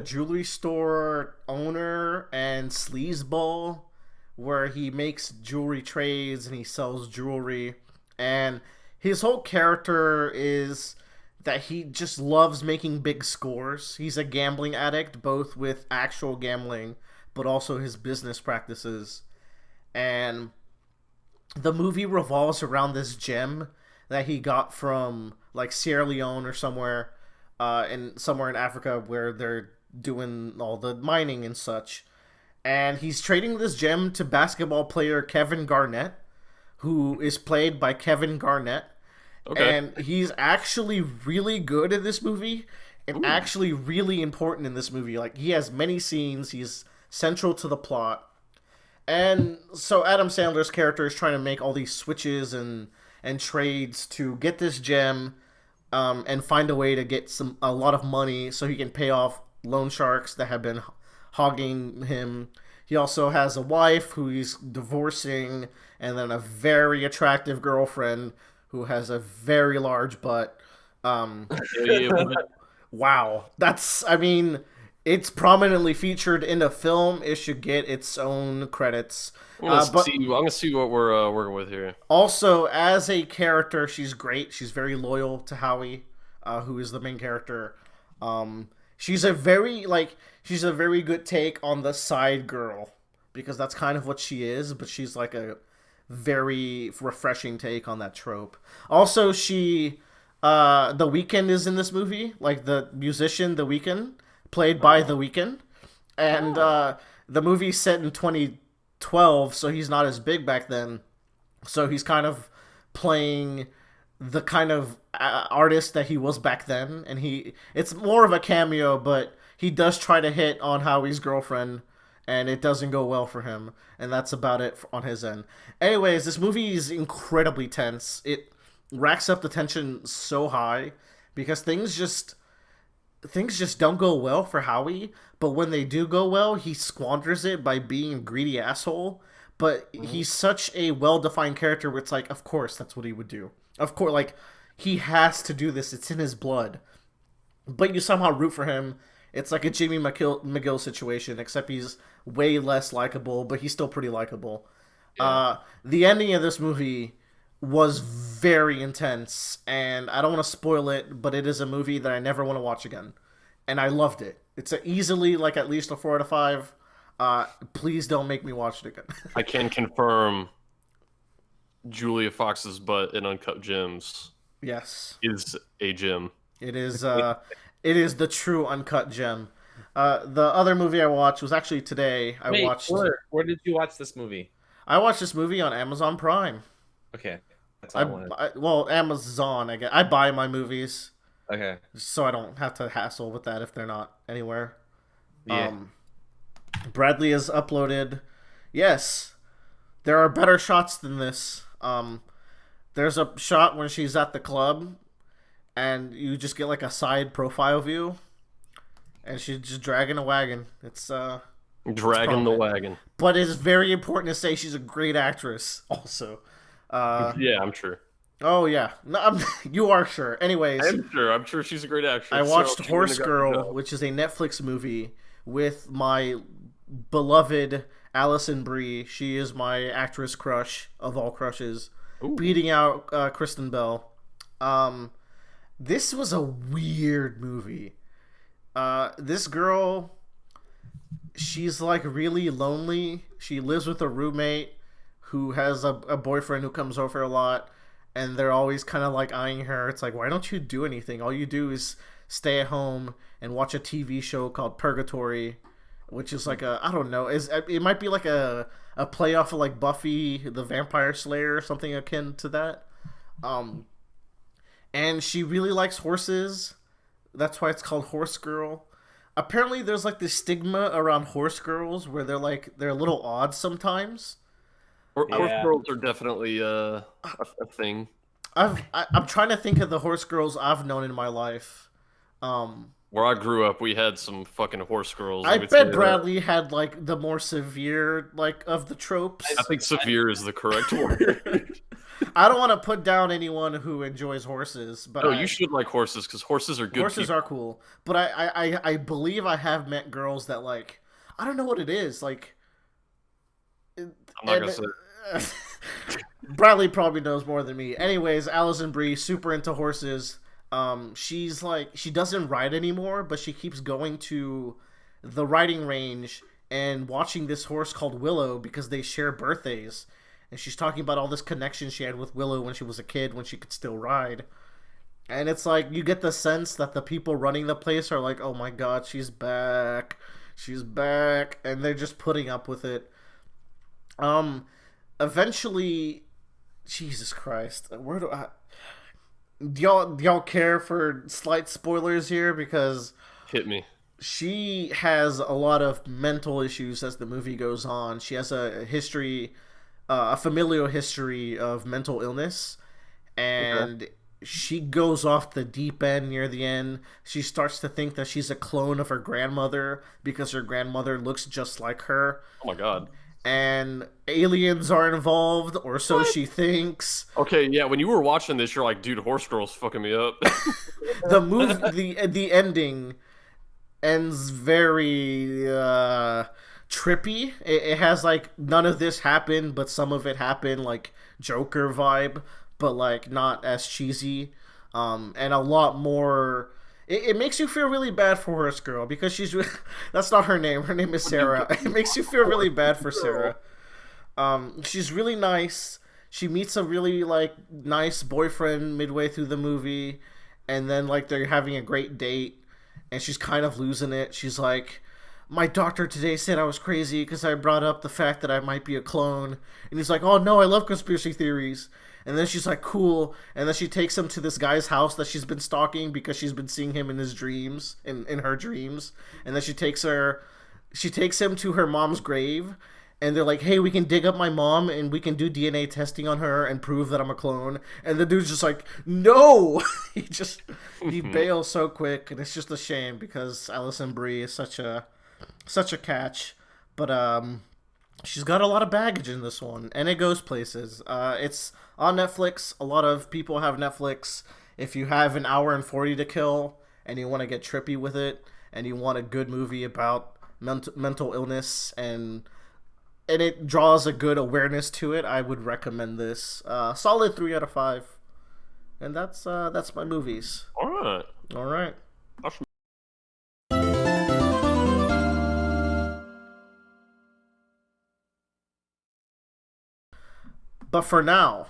jewelry store owner and sleazeball, where he makes jewelry trades and he sells jewelry, and his whole character is that he just loves making big scores. He's a gambling addict, both with actual gambling but also his business practices, and the movie revolves around this gem that he got from like Sierra Leone or somewhere in Africa, where they're doing all the mining and such. And he's trading this gem to basketball player Kevin Garnett, who is played by Kevin Garnett. Okay. And he's actually really good in this movie, and actually really important in this movie. Like, he has many scenes, he's central to the plot. And so Adam Sandler's character is trying to make all these switches and trades to get this gem, and find a way to get a lot of money so he can pay off loan sharks that have been hogging him. He also has a wife who he's divorcing, and then a very attractive girlfriend who has a very large butt. Wow. It's prominently featured in the film. It should get its own credits. I'm gonna see what we're working with here. Also, as a character, she's great. She's very loyal to Howie, who is the main character. She's a very good take on the side girl, because that's kind of what she is, but she's like a very refreshing take on that trope. Also, The Weeknd is in this movie, like the musician The Weeknd, played by The Weeknd. And the movie's set in 2012, so he's not as big back then. So he's kind of playing the kind of artist that he was back then, and it's more of a cameo, but he does try to hit on Howie's girlfriend, and it doesn't go well for him, and that's about it on his end. Anyways, this movie is incredibly tense. It racks up the tension so high, because things just don't go well for Howie, but when they do go well, he squanders it by being a greedy asshole. But he's such a well-defined character where it's like, of course, that's what he would do. Of course, like, he has to do this. It's in his blood. But you somehow root for him. It's like a Jimmy McGill situation, except he's way less likable, but he's still pretty likable. Yeah. The ending of this movie was very intense, and I don't want to spoil it, but it is a movie that I never want to watch again. And I loved it. It's easily like at least a 4 out of 5. Please don't make me watch it again. I can confirm Julia Fox's butt in Uncut Gems. Yes, is a gem. It is. It is the true uncut gem. The other movie I watched was actually today. Where did you watch this movie? I watched this movie on Amazon Prime. Okay, that's all I wanted. Well, Amazon. I guess I buy my movies. Okay, so I don't have to hassle with that if they're not anywhere. Yeah. Bradley has uploaded. Yes, there are better shots than this. There's a shot when she's at the club, and you just get like a side profile view, and she's just dragging a wagon. It's Dragging the wagon. But it's very important to say she's a great actress also. Yeah, I'm sure. Oh yeah, no, you are sure. Anyways, I'm sure she's a great actress. I watched so Horse Girl, which is a Netflix movie with my beloved Alison Brie. She is my actress crush of all crushes, beating out Kristen Bell. This was a weird movie. This girl, she's like really lonely. She lives with a roommate who has a boyfriend who comes over a lot, and they're always kind of like eyeing her. It's like, why don't you do anything? All you do is stay at home and watch a TV show called Purgatory, which is like I don't know, it might be like a playoff of like Buffy the Vampire Slayer or something akin to that. And she really likes horses. That's why it's called Horse Girl. Apparently there's like this stigma around horse girls where they're a little odd sometimes. Horse girls are definitely a thing. I'm trying to think of the horse girls I've known in my life. Where I grew up, we had some fucking horse girls. I bet Bradley had like the more severe like of the tropes. I think severe is the correct word. I don't want to put down anyone who enjoys horses, but you should like horses because horses are good. Horses are cool, but I believe I have met girls that like I don't know what it is like. I'm not gonna say. Bradley probably knows more than me. Anyways, Alison Brie, super into horses. She's like, she doesn't ride anymore, but she keeps going to the riding range and watching this horse called Willow because they share birthdays. And she's talking about all this connection she had with Willow when she was a kid, when she could still ride. And it's like, you get the sense that the people running the place are like, oh my god, she's back. She's back. And they're just putting up with it. Eventually, Jesus Christ, where do y'all care for slight spoilers here? Because hit me. She has a lot of mental issues as the movie goes on. She has a history, a familial history of mental illness, and she goes off the deep end near the end. She starts to think that she's a clone of her grandmother because her grandmother looks just like her. Oh my god. And aliens are involved, or so she thinks. Okay, yeah, when you were watching this, you're like, dude, Horse Girl's fucking me up. The ending ends very trippy. It has like none of this happened, but some of it happened, like Joker vibe, but like not as cheesy, and a lot more. It makes you feel really bad for Horse Girl because that's not her name. Her name is Sarah. It makes you feel really bad for Sarah. She's really nice. She meets a really like nice boyfriend midway through the movie, and then like they're having a great date, and she's kind of losing it. She's like, my doctor today said I was crazy because I brought up the fact that I might be a clone, and he's like, oh no, I love conspiracy theories. And then she's like, cool. And then she takes him to this guy's house that she's been stalking because she's been seeing him in his dreams, in her dreams. And then she takes him to her mom's grave. And they're like, hey, we can dig up my mom and we can do DNA testing on her and prove that I'm a clone. And the dude's just like, no! he bails so quick. And it's just a shame because Alison Brie is such a catch. But, she's got a lot of baggage in this one, and it goes places. It's on Netflix. A lot of people have Netflix. If you have an hour and 40 to kill, and you want to get trippy with it, and you want a good movie about mental illness, and it draws a good awareness to it, I would recommend this. Solid 3 out of 5. And that's my movies. All right. But for now,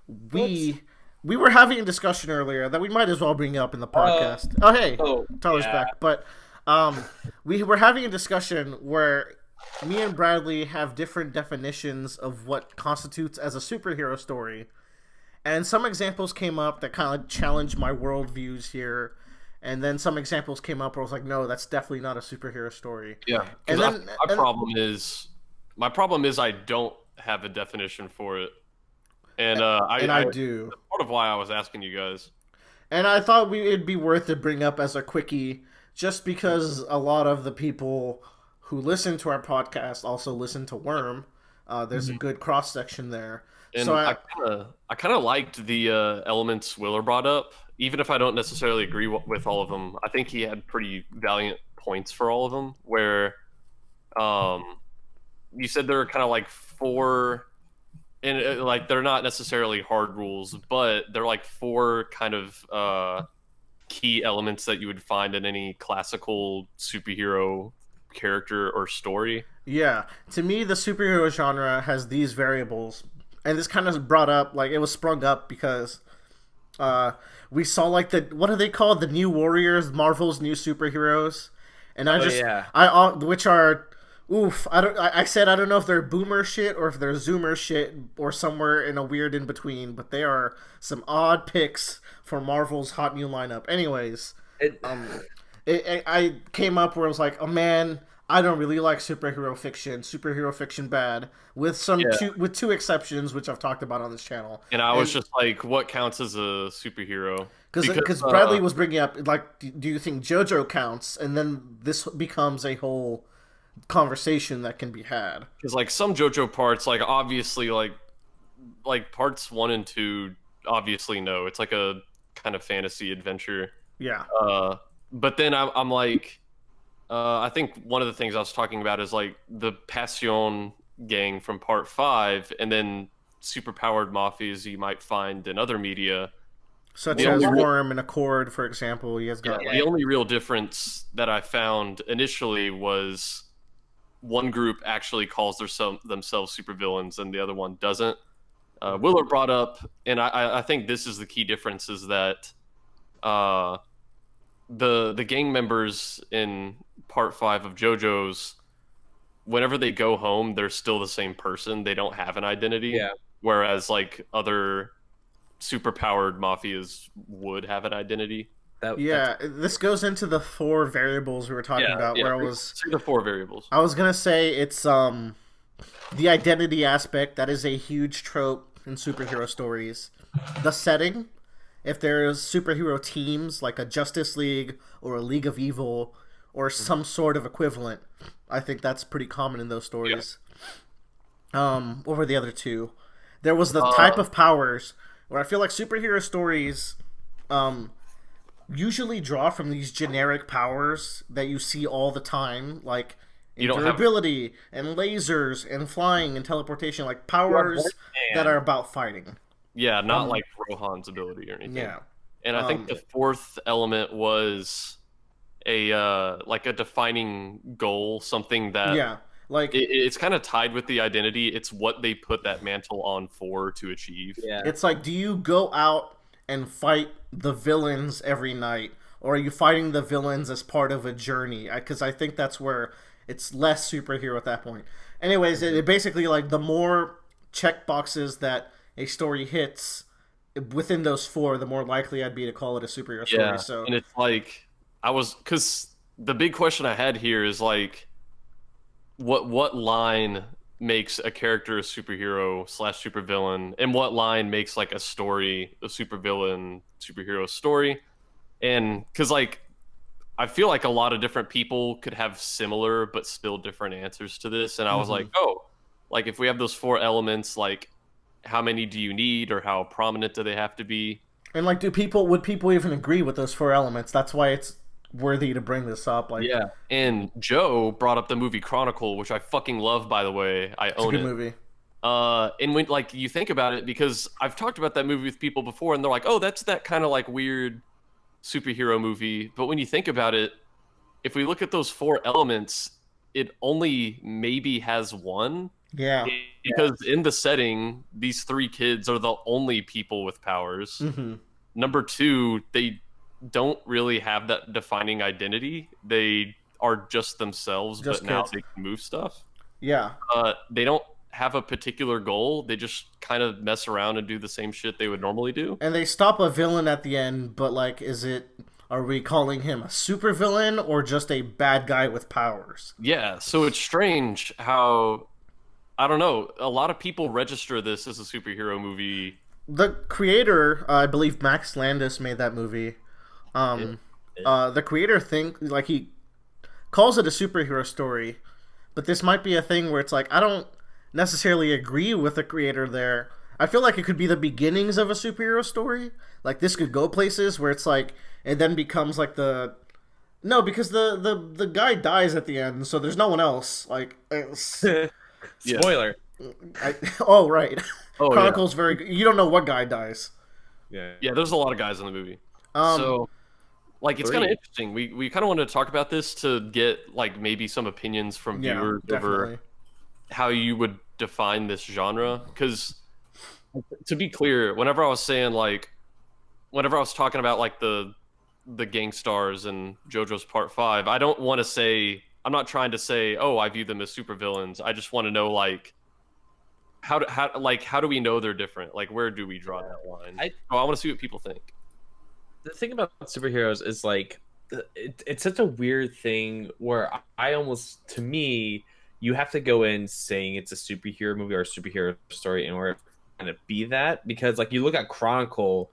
we were having a discussion earlier that we might as well bring up in the podcast. Tyler's back. But we were having a discussion where me and Bradley have different definitions of what constitutes as a superhero story. And some examples came up that kind of challenged my worldviews here. And then some examples came up where I was like, no, that's definitely not a superhero story. Yeah. And then my problem is I don't have a definition for it, and I do. That's part of why I was asking you guys. And I thought it'd be worth to bring up as a quickie, just because a lot of the people who listen to our podcast also listen to Worm. There's a good cross section there. And So I kind of liked the elements Willer brought up, even if I don't necessarily agree with all of them. I think he had pretty valiant points for all of them. Where, you said there are kind of like four, and like they're not necessarily hard rules, but they're like four kind of key elements that you would find in any classical superhero character or story. Yeah, to me, the superhero genre has these variables, and this kind of brought up, like, it was sprung up because we saw, like, what are they called? The New Warriors, Marvel's new superheroes, and which are, I said I don't know if they're boomer shit or if they're zoomer shit or somewhere in a weird in between, but they are some odd picks for Marvel's hot new lineup. Anyways, I came up where I was like, oh man, I don't really like superhero fiction bad, with two exceptions, which I've talked about on this channel. And I was just like, what counts as a superhero? Because Bradley was bringing up, like, do you think JoJo counts? And then this becomes a whole conversation that can be had. Because like some JoJo parts, like obviously like parts 1 and 2, obviously no, it's like a kind of fantasy adventure. Yeah. But then I'm like, I think one of the things I was talking about is like the Passion gang from part 5, and then superpowered mafias you might find in other media. Such as Worm and Accord, for example. He has got the only real difference that I found initially was one group actually calls themselves supervillains and the other one doesn't. Willer brought up, and I think this is the key difference, is that the gang members in part 5 of JoJo's, whenever they go home, they're still the same person. They don't have an identity. Yeah. Whereas like other superpowered mafias would have an identity. This goes into the 4 variables we were talking about. Where I was the 4 variables. I was gonna say it's the identity aspect. That is a huge trope in superhero stories. The setting, if there's superhero teams like a Justice League or a League of Evil or some sort of equivalent, I think that's pretty common in those stories. What were the other 2? There was the type of powers, where I feel like superhero stories usually draw from these generic powers that you see all the time, like durability and lasers and flying and teleportation, like powers that are about fighting. Yeah, not like Rohan's ability or anything. Yeah. And I think the 4th element was a defining goal, something that it's kind of tied with the identity. It's what they put that mantle on for to achieve. Yeah. It's like, do you go out and fight the villains every night, or are you fighting the villains as part of a journey? Because I think that's where it's less superhero at that point. Anyways, it basically, like, the more check boxes that a story hits within those 4, the more likely I'd be to call it a superhero story. So, and it's like, because the big question I had here is like, what line makes a character a superhero / supervillain, and what line makes like a story a supervillain superhero story? And because like I feel like a lot of different people could have similar but still different answers to this, and I was like, like if we have those 4 elements, like how many do you need, or how prominent do they have to be? And like, would people even agree with those 4 elements? That's why it's worthy to bring this up. Like, yeah. And Joe brought up the movie Chronicle, which I fucking love, by the way. I own it. It's a good movie. And when like you think about it, because I've talked about that movie with people before, and they're like, "Oh, that's that kind of like weird superhero movie." But when you think about it, if we look at those 4 elements, it only maybe has one. Yeah. Because in the setting, these 3 kids are the only people with powers. Mm-hmm. Number 2, they don't really have that defining identity. They are just themselves, but now they can move stuff. Yeah. They don't have a particular goal. They just kind of mess around and do the same shit they would normally do. And they stop a villain at the end, but like, are we calling him a super villain or just a bad guy with powers? Yeah, so it's strange how, I don't know, a lot of people register this as a superhero movie. The creator, I believe Max Landis made that movie. The creator he calls it a superhero story, but this might be a thing where it's like I don't necessarily agree with the creator there. I feel like it could be the beginnings of a superhero story. Like this could go places where it's like it then becomes like the no, because the guy dies at the end, so there's no one else. Like Spoiler. oh right, Oh, Chronicle's very good. You don't know what guy dies. Yeah. Yeah, there's a lot of guys in the movie. Um, So, like, it's Three. kind of interesting. We kind of wanted to talk about this to get, like, maybe some opinions from yeah, viewers definitely. over how you would define this genre. Because, to be clear, whenever I was talking about, like, the gang stars and JoJo's Part 5, I don't want to say, I'm not trying to say, oh, I view them as supervillains. I just want to know, like, how do we know they're different? Like, where do we draw that line? I want to see what people think. The thing about superheroes is like it's such a weird thing where I almost, to me, you have to go in saying it's a superhero movie or a superhero story in order to kind of be that, because like you look at Chronicle,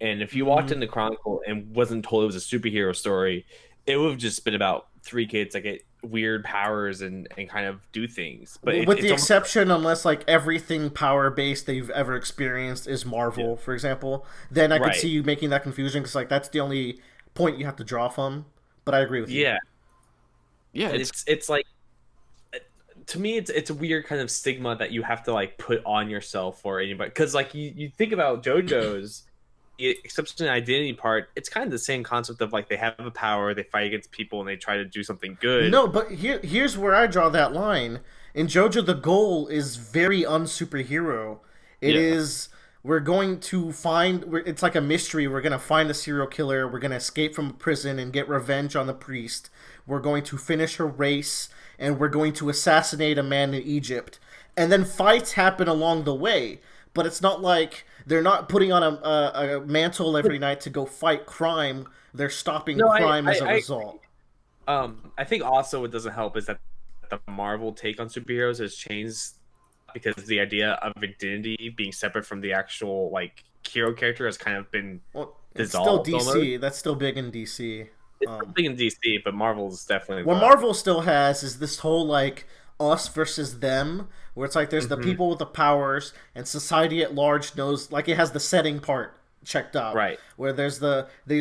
and if you walked into Chronicle and wasn't told it was a superhero story, it would have just been about three kids that get weird powers and kind of do things. But with the exception, unless like everything power based they've ever experienced is Marvel, for example, then I could see you making that confusion because like that's the only point you have to draw from. But I agree with you. Yeah, it's like, to me it's a weird kind of stigma that you have to like put on yourself or anybody, because like you think about JoJo's exception and identity part, it's kind of the same concept of like they have a power, they fight against people, and they try to do something good. No, but here's where I draw that line. In JoJo, the goal is very unsuperhero. It is, we're going to find, it's like a mystery. We're going to find a serial killer. We're going to escape from prison and get revenge on the priest. We're going to finish her race, and we're going to assassinate a man in Egypt. And then fights happen along the way. But it's not like they're not putting on a mantle every night to go fight crime. They're stopping crime as a result. I think also what doesn't help is that the Marvel take on superheroes has changed, because the idea of identity being separate from the actual like hero character has kind of been dissolved. It's still DC. That's still big in DC. It's still big in DC, but Marvel's definitely what Marvel still has is this whole like us versus them, where it's like there's the people with the powers and society at large knows, like it has the setting part checked out, right? Where there's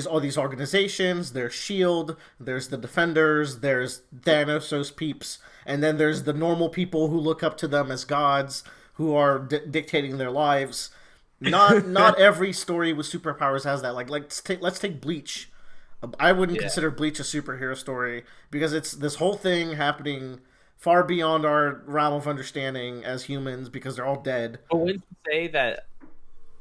all these organizations, there's Shield, there's the Defenders, there's Thanos' peeps, and then there's the normal people who look up to them as gods who are dictating their lives. Not every story with superpowers has that. Like let's take Bleach. I wouldn't consider Bleach a superhero story because it's this whole thing happening far beyond our realm of understanding as humans because they're all dead. But wouldn't you say that,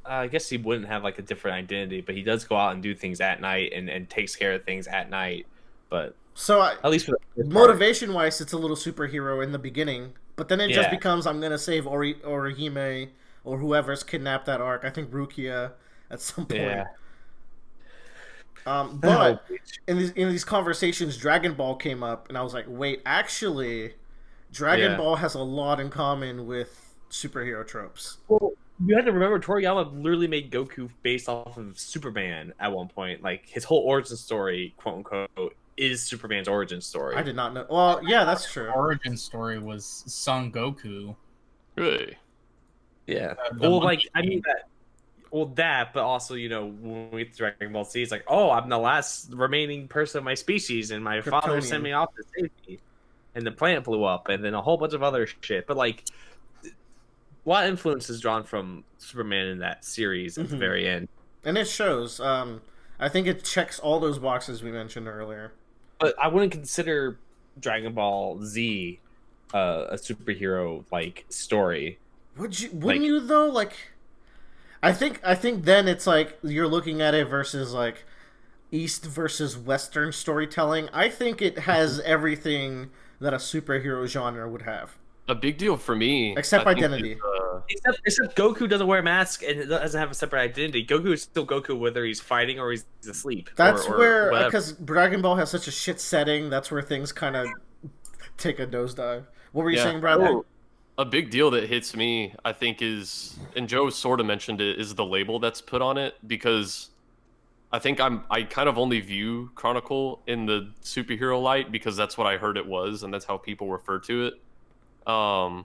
I guess he wouldn't have like a different identity, but he does go out and do things at night and takes care of things at night. But so at least for motivation wise, it's a little superhero in the beginning, but then it just becomes, I'm going to save Orihime or whoever's kidnapped that arc. I think Rukia at some point. Yeah. But in these conversations, Dragon Ball came up, and I was like, wait, actually, Dragon Ball has a lot in common with superhero tropes. Well, you have to remember, Toriyama literally made Goku based off of Superman at one point. Like, his whole origin story, quote unquote, is Superman's origin story. I did not know. Well, yeah, that's true. Origin story was Son Goku. Really? Yeah. Well, like, I mean that. Well, that, but also, you know, when we get to Dragon Ball Z, it's like, oh, I'm the last remaining person of my species, and my father sent me off to save me, and the planet blew up, and then a whole bunch of other shit. But like, a lot of influence is drawn from Superman in that series at the very end, and it shows. I think it checks all those boxes we mentioned earlier. But I wouldn't consider Dragon Ball Z a superhero like story. Wouldn't you though? Like, I think then it's like you're looking at it versus like East versus Western storytelling. I think it has everything that a superhero genre would have. A big deal for me, except identity. Except Goku doesn't wear a mask and doesn't have a separate identity. Goku is still Goku whether he's fighting or he's asleep. That's where, because Dragon Ball has such a shit setting, that's where things kind of take a nosedive. What were you saying, Brad? Oh, a big deal that hits me, I think, is, and Joe sort of mentioned it, is the label that's put on it, because I think I kind of only view Chronicle in the superhero light because that's what I heard it was, and that's how people refer to it. I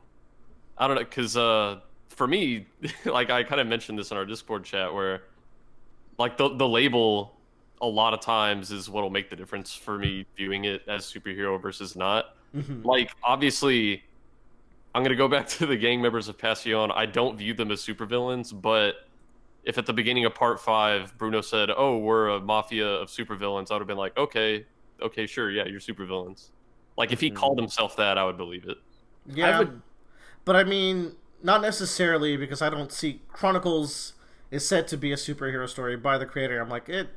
don't know, because for me, like I kind of mentioned this in our Discord chat, where like the label a lot of times is what'll make the difference for me viewing it as superhero versus not. Like obviously, I'm gonna go back to the gang members of Passion. I don't view them as supervillains, but if at the beginning of part 5 Bruno said, "Oh, we're a mafia of supervillains," I would have been like, "Okay, sure, yeah, you're supervillains." Like if he called himself that, I would believe it. Yeah, but I mean, not necessarily, because I don't see Chronicles is said to be a superhero story by the creator. I'm like, it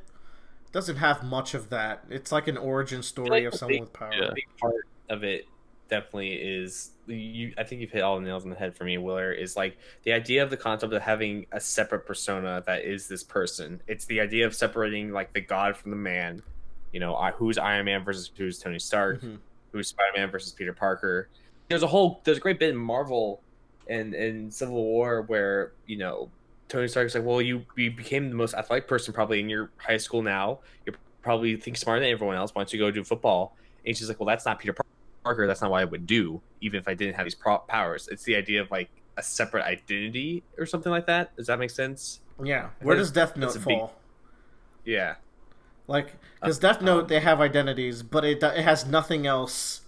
doesn't have much of that. It's like an origin story of someone with power. A big part of it definitely is I think you've hit all the nails on the head for me, Willer, is like the idea of the concept of having a separate persona that is this person. It's the idea of separating like the god from the man. You know, who's Iron Man versus who's Tony Stark, who's Spider-Man versus Peter Parker. There's a great bit in Marvel and Civil War where, you know, Tony Stark's like, well, you became the most athletic person probably in your high school now. You probably think smarter than everyone else. Why don't you go do football? And she's like, well, that's not Peter Parker. That's not what I would do, even if I didn't have these powers. It's the idea of like a separate identity or something like that. Does that make sense? Yeah. Where does Death Note fall? Yeah. Like, because Death Note, they have identities, but it has nothing else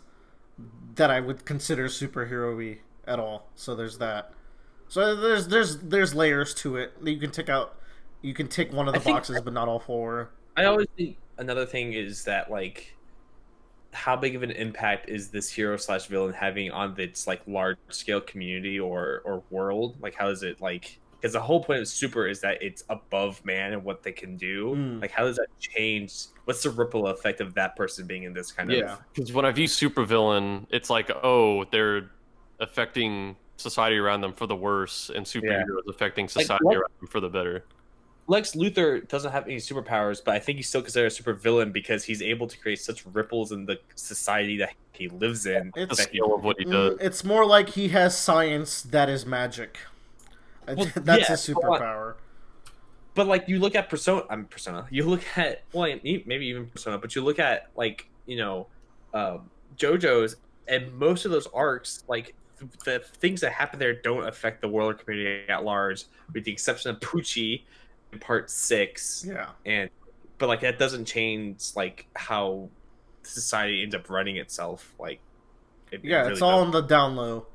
that I would consider superhero-y at all. So there's that. So there's layers to it. You can tick out, you can tick one of the boxes, but not all 4. I always think another thing is that like, how big of an impact is this hero / villain having on its like large scale community or world? Like, how is it like? Because the whole point of super is that it's above man and what they can do. Like, how does that change? What's the ripple effect of that person being in this kind of? Yeah, because when I view supervillain, it's like, oh, they're affecting society around them for the worse, and superheroes affecting society around them for the better. Lex Luthor doesn't have any superpowers, but I think he's still considered a supervillain because he's able to create such ripples in the society that he lives in. It's the skill of what he does. It's more like he has science that is magic. Well, that's his superpower. But like, you look at Persona. You look at maybe even Persona, but you look at like, you know, JoJo's, and most of those arcs, like the things that happen there don't affect the world community at large, with the exception of Poochie in part 6. Yeah. But like, that doesn't change like how society ends up running itself. Like, it really it's all on the down low.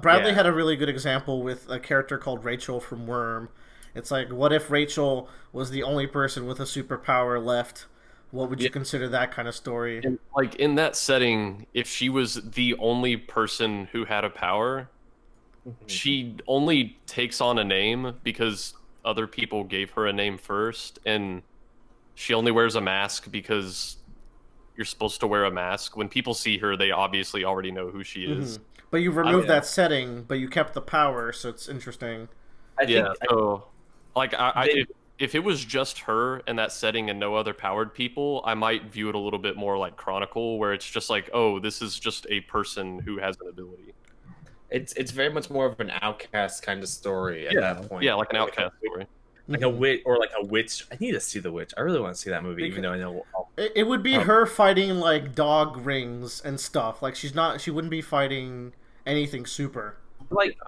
Bradley had a really good example with a character called Rachel from Worm. It's like, what if Rachel was the only person with a superpower left? What would you consider that kind of story? And like, in that setting, if she was the only person who had a power, she only takes on a name because other people gave her a name first, and she only wears a mask because you're supposed to wear a mask. When people see her, they obviously already know who she is. But you removed that setting, but you kept the power, so it's interesting. If it was just her in that setting and no other powered people, I might view it a little bit more like Chronicle, where it's just like, oh, this is just a person who has an ability. It's very much more of an outcast kind of story at that point. Yeah, like an outcast story. Like a witch, or like a witch. I need to see The Witch. I really want to see that movie, even though I know it would be her fighting like dog rings and stuff. Like, she wouldn't be fighting anything super. Like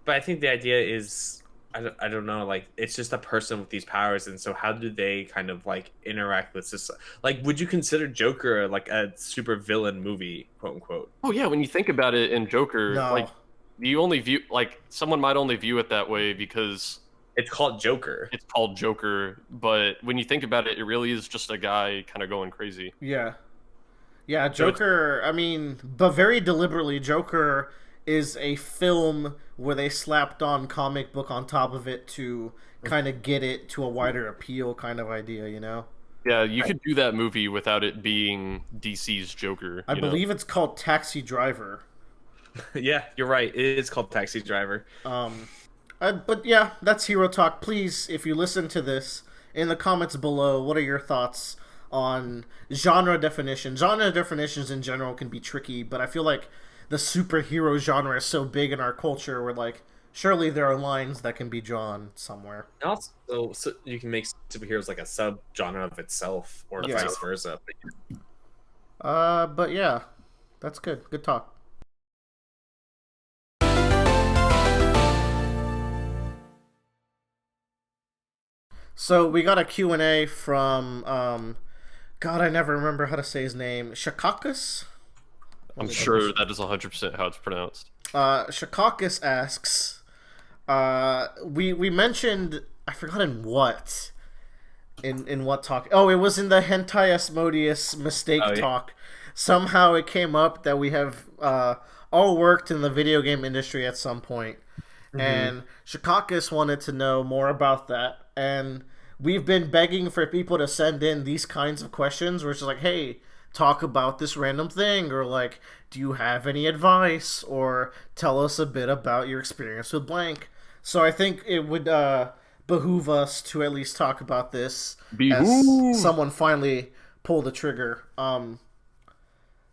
but I think the idea is, I don't know, like, it's just a person with these powers, and so how do they kind of like interact with this? Like, would you consider Joker like a super villain movie, quote unquote? Oh yeah, when you think about it, in Joker, like, you only view, like, someone might only view it that way because it's called Joker. It's called Joker, but when you think about it, it really is just a guy kind of going crazy. Yeah, Joker. I mean, but very deliberately, Joker is a film where they slapped on comic book on top of it to kind of get it to a wider appeal kind of idea, you know? Yeah, you could do that movie without it being DC's Joker. I believe it's called Taxi Driver. Yeah, you're right. It is called Taxi Driver. But yeah, that's Hero Talk. Please, if you listen to this, in the comments below, what are your thoughts on genre definition? Genre definitions in general can be tricky, but I feel like the superhero genre is so big in our culture where, like, surely there are lines that can be drawn somewhere. And also, so you can make superheroes like a sub genre of itself, or Yeah. vice versa. But yeah, that's good. Good talk. So we got a Q&A from God, I never remember how to say his name. Shakakus? I'm sure that is 100% how it's pronounced. Shakakus asks, we mentioned, I forgot in what. In what talk? Oh, it was in the Hentai Asmodeus mistake talk. Somehow it came up that we have all worked in the video game industry at some point. And Shikakus wanted to know more about that. And we've been begging for people to send in these kinds of questions where it's just like, hey, talk about this random thing, or like, do you have any advice, or tell us a bit about your experience with blank. So I think it would behoove us to at least talk about this as someone finally pulled the trigger.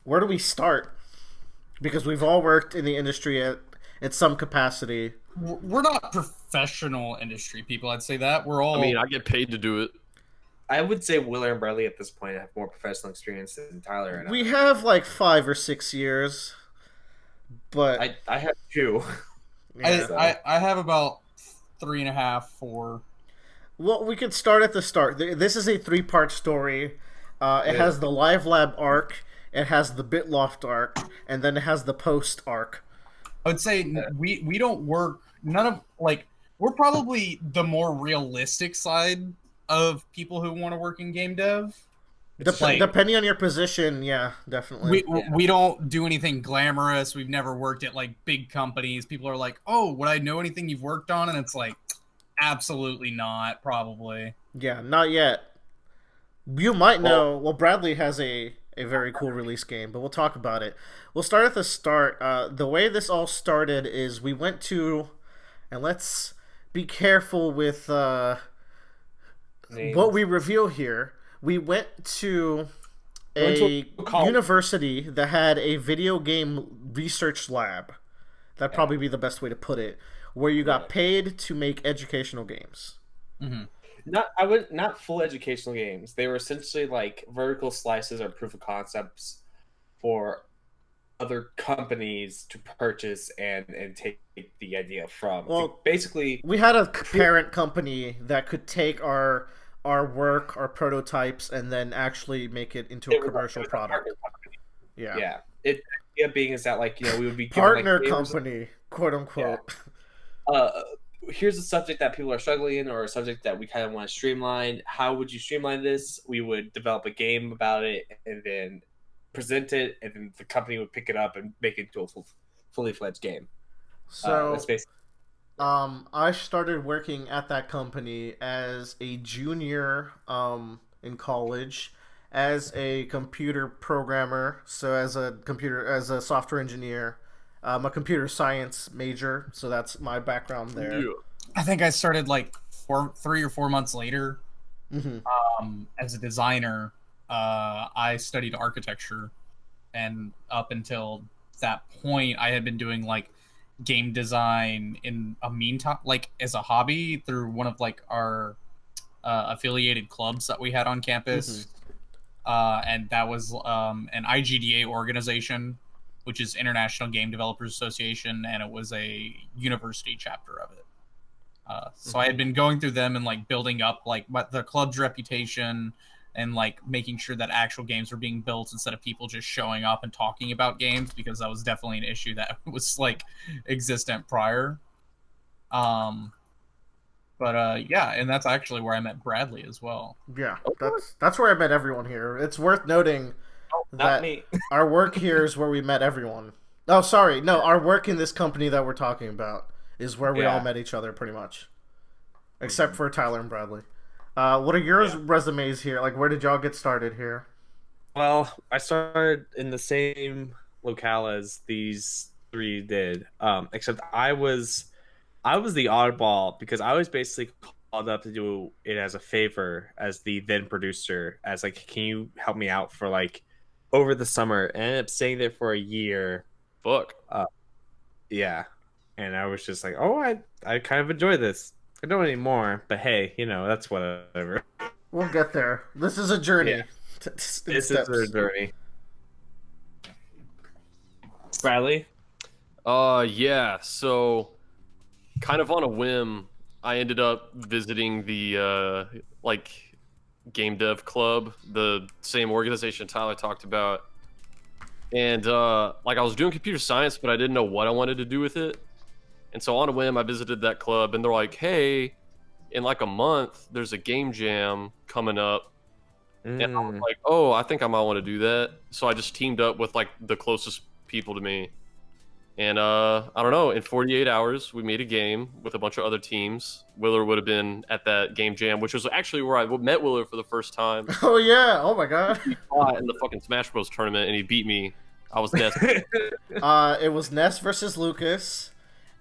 Where do we start? Because we've all worked in the industry at some capacity. We're not professional industry people. I'd say that we're all. I mean, I get paid to do it. I would say Willer and Bradley at this point have more professional experience than Tyler and I. We have like 5 or 6 years, but I have 2. yeah. I have about 3.5, 4. Well, we could start at the start. This is a 3-part story. It has the Live Lab arc, it has the Bitloft arc, and then it has the Post arc. I would say we don't work. None of we're probably the more realistic side of people who want to work in game dev. Depending on your position, yeah, definitely. We don't do anything glamorous. We've never worked at like big companies. People are like, "Oh, would I know anything you've worked on?" And it's like, absolutely not, probably. Yeah, not yet. You might know. Well, Bradley has a very cool release game, but we'll talk about it. We'll start at the start. The way this all started is we went to, and let's be careful with what we reveal here. We went to a university that had a video game research lab. That'd probably be the best way to put it, where you got paid to make educational games. Mm-hmm. Not full educational games. They were essentially like vertical slices or proof of concepts for other companies to purchase and take the idea from. Well, basically, we had a parent company that could take our work, our prototypes, and then actually make it into a commercial product. Yeah. The idea being is that we would be partner company, quote unquote. Yeah. Here's a subject that people are struggling in, or a subject that we kind of want to streamline. How would you streamline this? We would develop a game about it and then present it, and then the company would pick it up and make it into a fully fledged game. So that's basically. I started working at that company as a junior in college as a computer programmer. So as a software engineer. I'm a computer science major, so that's my background there. I think I started 3 or 4 months later. Mm-hmm. As a designer, I studied architecture, and up until that point, I had been doing game design in a meantime, as a hobby through one of our affiliated clubs that we had on campus. And that was an IGDA organization, which is International Game Developers Association, and it was a university chapter of it. So I had been going through them and building up the club's reputation, and making sure that actual games were being built instead of people just showing up and talking about games, because that was definitely an issue that was existent prior. Yeah, and that's actually where I met Bradley as well. Yeah, that's where I met everyone here. It's worth noting that our work here is where we met everyone. Oh, sorry. No, our work in this company that we're talking about is where we all met each other, pretty much. Except for Tyler and Bradley. What are your resumes here? Where did y'all get started here? Well, I started in the same locale as these 3 did. Except I was the oddball, because I was basically called up to do it as a favor as the then producer, as can you help me out for over the summer? And I ended up staying there for a year. Fuck. Yeah. and I was just like, oh, I kind of enjoy this. I don't anymore, but hey, that's whatever. We'll get there. This is a journey. Yeah. This is a journey. Bradley? Yeah. So, kind of on a whim, I ended up visiting the game dev club, the same organization Tyler talked about, and I was doing computer science, but I didn't know what I wanted to do with it, and so on a whim, I visited that club, and they're like, "Hey, in like a month, there's a game jam coming up." And I was like, oh, I think I might want to do that. So I just teamed up with like the closest people to me. And I don't know, in 48 hours, we made a game with a bunch of other teams. Willer would have been at that game jam, which was actually where I met Willer for the first time. Oh, yeah. Oh, my God. He fought in the fucking Smash Bros. Tournament, and he beat me. I was Ness. It was Ness versus Lucas.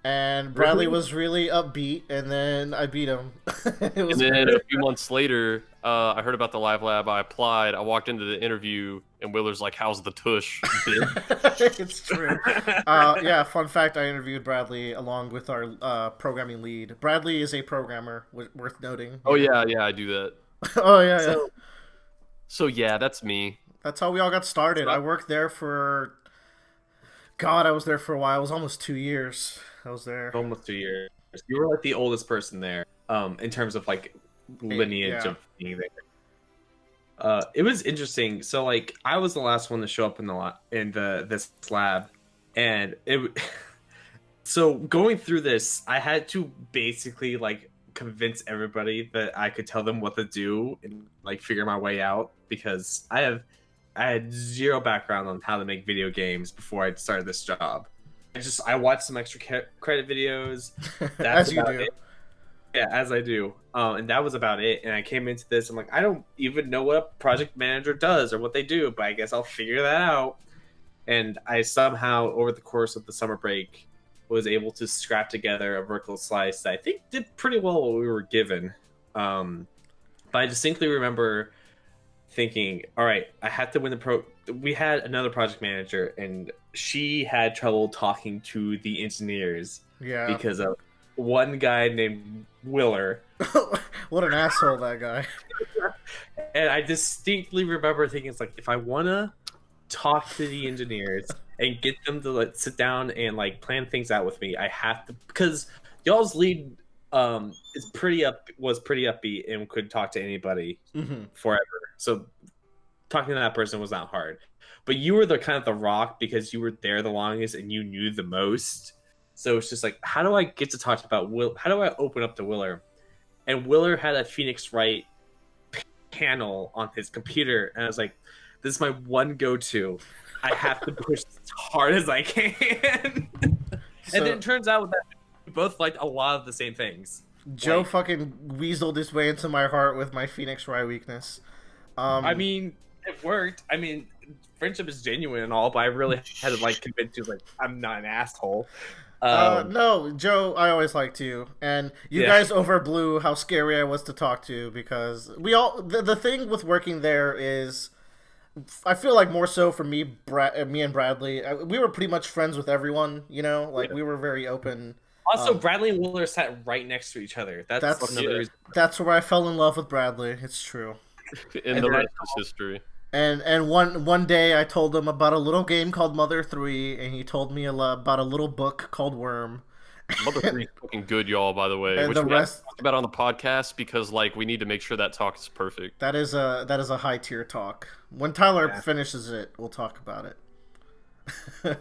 And Bradley was really upbeat, and then I beat him. And then a few months later, I heard about the Live Lab. I applied. I walked into the interview, and Willer's like, "How's the tush?" It's true. Yeah, fun fact, I interviewed Bradley along with our programming lead. Bradley is a programmer, worth noting. Oh, yeah, I do that. Oh, yeah. So, yeah, that's me. That's how we all got started. I worked there for... God, I was there for a while. It was almost 2 years. I was there. Almost 2 years. You were like the oldest person there, in terms of like lineage of being there. It was interesting. So like I was the last one to show up in this lab, and so going through this, I had to basically like convince everybody that I could tell them what to do and like figure my way out, because I had zero background on how to make video games before I started this job. I watched some extra credit videos. As you do. It. Yeah, as I do. And that was about it. And I came into this, I'm like, I don't even know what a project manager does or what they do, but I guess I'll figure that out. And I somehow, over the course of the summer break, was able to scrap together a vertical slice that I think did pretty well what we were given. But I distinctly remember thinking, all right, I have to win we had another project manager, and she had trouble talking to the engineers because of one guy named Willer. What an asshole that guy. And I distinctly remember thinking, it's like, if I want to talk to the engineers and get them to like sit down and like plan things out with me, I have to, because y'all's lead was pretty upbeat and could talk to anybody forever. So talking to that person was not hard. But you were the kind of the rock because you were there the longest and you knew the most. So it's just like, how do I get to talk about how do I open up to Willer? And Willer had a Phoenix Wright panel on his computer, and I was like, this is my one go-to. I have to push as hard as I can. And then it turns out that we both liked a lot of the same things. Joe fucking weaseled his way into my heart with my Phoenix Wright weakness. I mean, it worked. I mean, friendship is genuine and all, but I really had to like convince you, like, I'm not an asshole. No, Joe, I always liked you, and you guys overblew how scary I was to talk to, because we all the thing with working there is, I feel like more so for me and Bradley, we were pretty much friends with everyone, you know, like we were very open. Also, Bradley and Willer sat right next to each other. That's another reason. That's where I fell in love with Bradley. It's true. And the rest is history. And one day I told him about a little game called Mother 3, and he told me about a little book called Worm. Mother 3 is fucking good, y'all, by the way. And which the we rest talked about on the podcast, because like we need to make sure that talk is perfect. That is a high tier talk. When Tyler finishes it, we'll talk about it.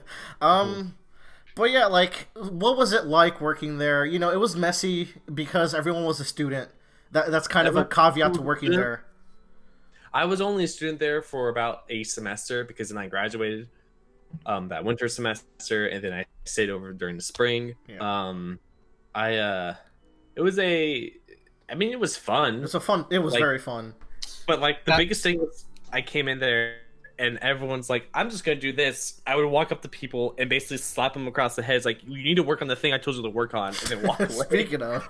But yeah, like, what was it like working there? You know, it was messy because everyone was a student. That's kind of a caveat to working there. I was only a student there for about a semester, because then I graduated that winter semester, and then I stayed over during the spring. Yeah. It was fun. It was very fun. But like the biggest thing was, I came in there and everyone's like, I'm just gonna do this. I would walk up to people and basically slap them across the head. It's like, you need to work on the thing I told you to work on, and then walk away. Speaking of,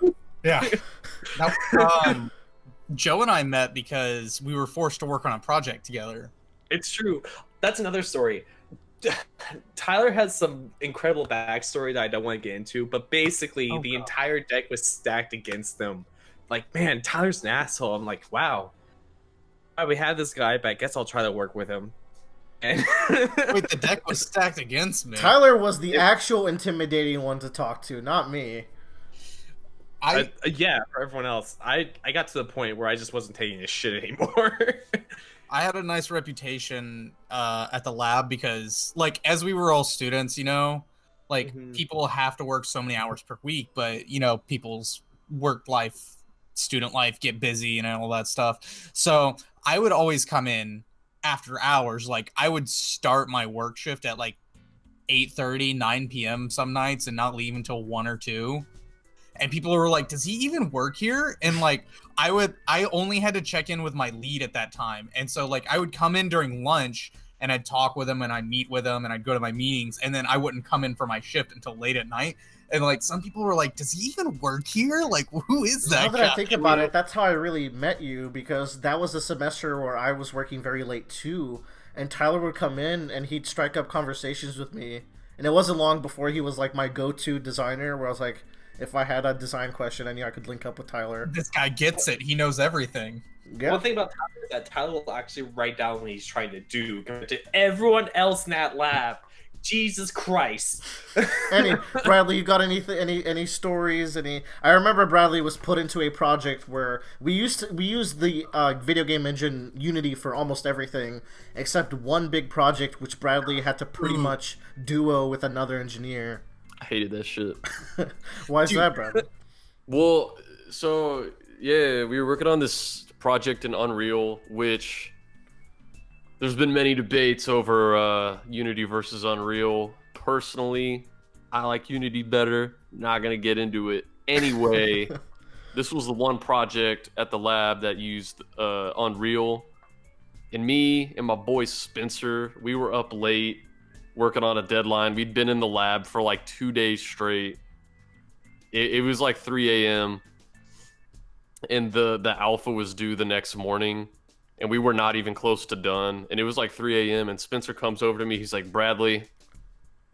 Joe and I met because we were forced to work on a project together. It's true. That's another story. Tyler has some incredible backstory that I don't want to get into, but basically the entire deck was stacked against them. Like, man, Tyler's an asshole. I'm like, wow. We had this guy, but I guess I'll try to work with him. And Wait, the deck was stacked against me. Tyler was the actual intimidating one to talk to, not me. Yeah, for everyone else, I got to the point where I just wasn't taking this shit anymore. I had a nice reputation at the lab because, like, as we were all students, you know, like people have to work so many hours per week, but you know, people's work life, student life get busy and all that stuff. So I would always come in after hours. Like, I would start my work shift at like 8:30, 9 p.m. some nights and not leave until 1 or 2. And people were like, does he even work here? And like, I only had to check in with my lead at that time. And so like, I would come in during lunch and I'd talk with him and I'd meet with him and I'd go to my meetings. And then I wouldn't come in for my shift until late at night. And like, some people were like, does he even work here? Like, who is that guy? Now that I think about it, that's how I really met you, because that was a semester where I was working very late too. And Tyler would come in and he'd strike up conversations with me. And it wasn't long before he was like my go-to designer, where I was like, if I had a design question, I knew I could link up with Tyler. This guy gets it. He knows everything. Yeah. One thing about Tyler is that Tyler will actually write down what he's trying to do compared to everyone else in that lab. Jesus Christ. Bradley, you got any stories? I remember Bradley was put into a project where we used the video game engine Unity for almost everything except one big project which Bradley had to pretty much duo with another engineer. I hated that shit. Why is that, Bradley? Well, so yeah, we were working on this project in Unreal, which there's been many debates over Unity versus Unreal. Personally, I like Unity better. Not gonna get into it. Anyway, this was the one project at the lab that used Unreal. And me and my boy Spencer, we were up late working on a deadline. We'd been in the lab for like 2 days straight. It was like 3 a.m. and the alpha was due the next morning. And we were not even close to done. And it was like 3 a.m. and Spencer comes over to me. He's like, Bradley.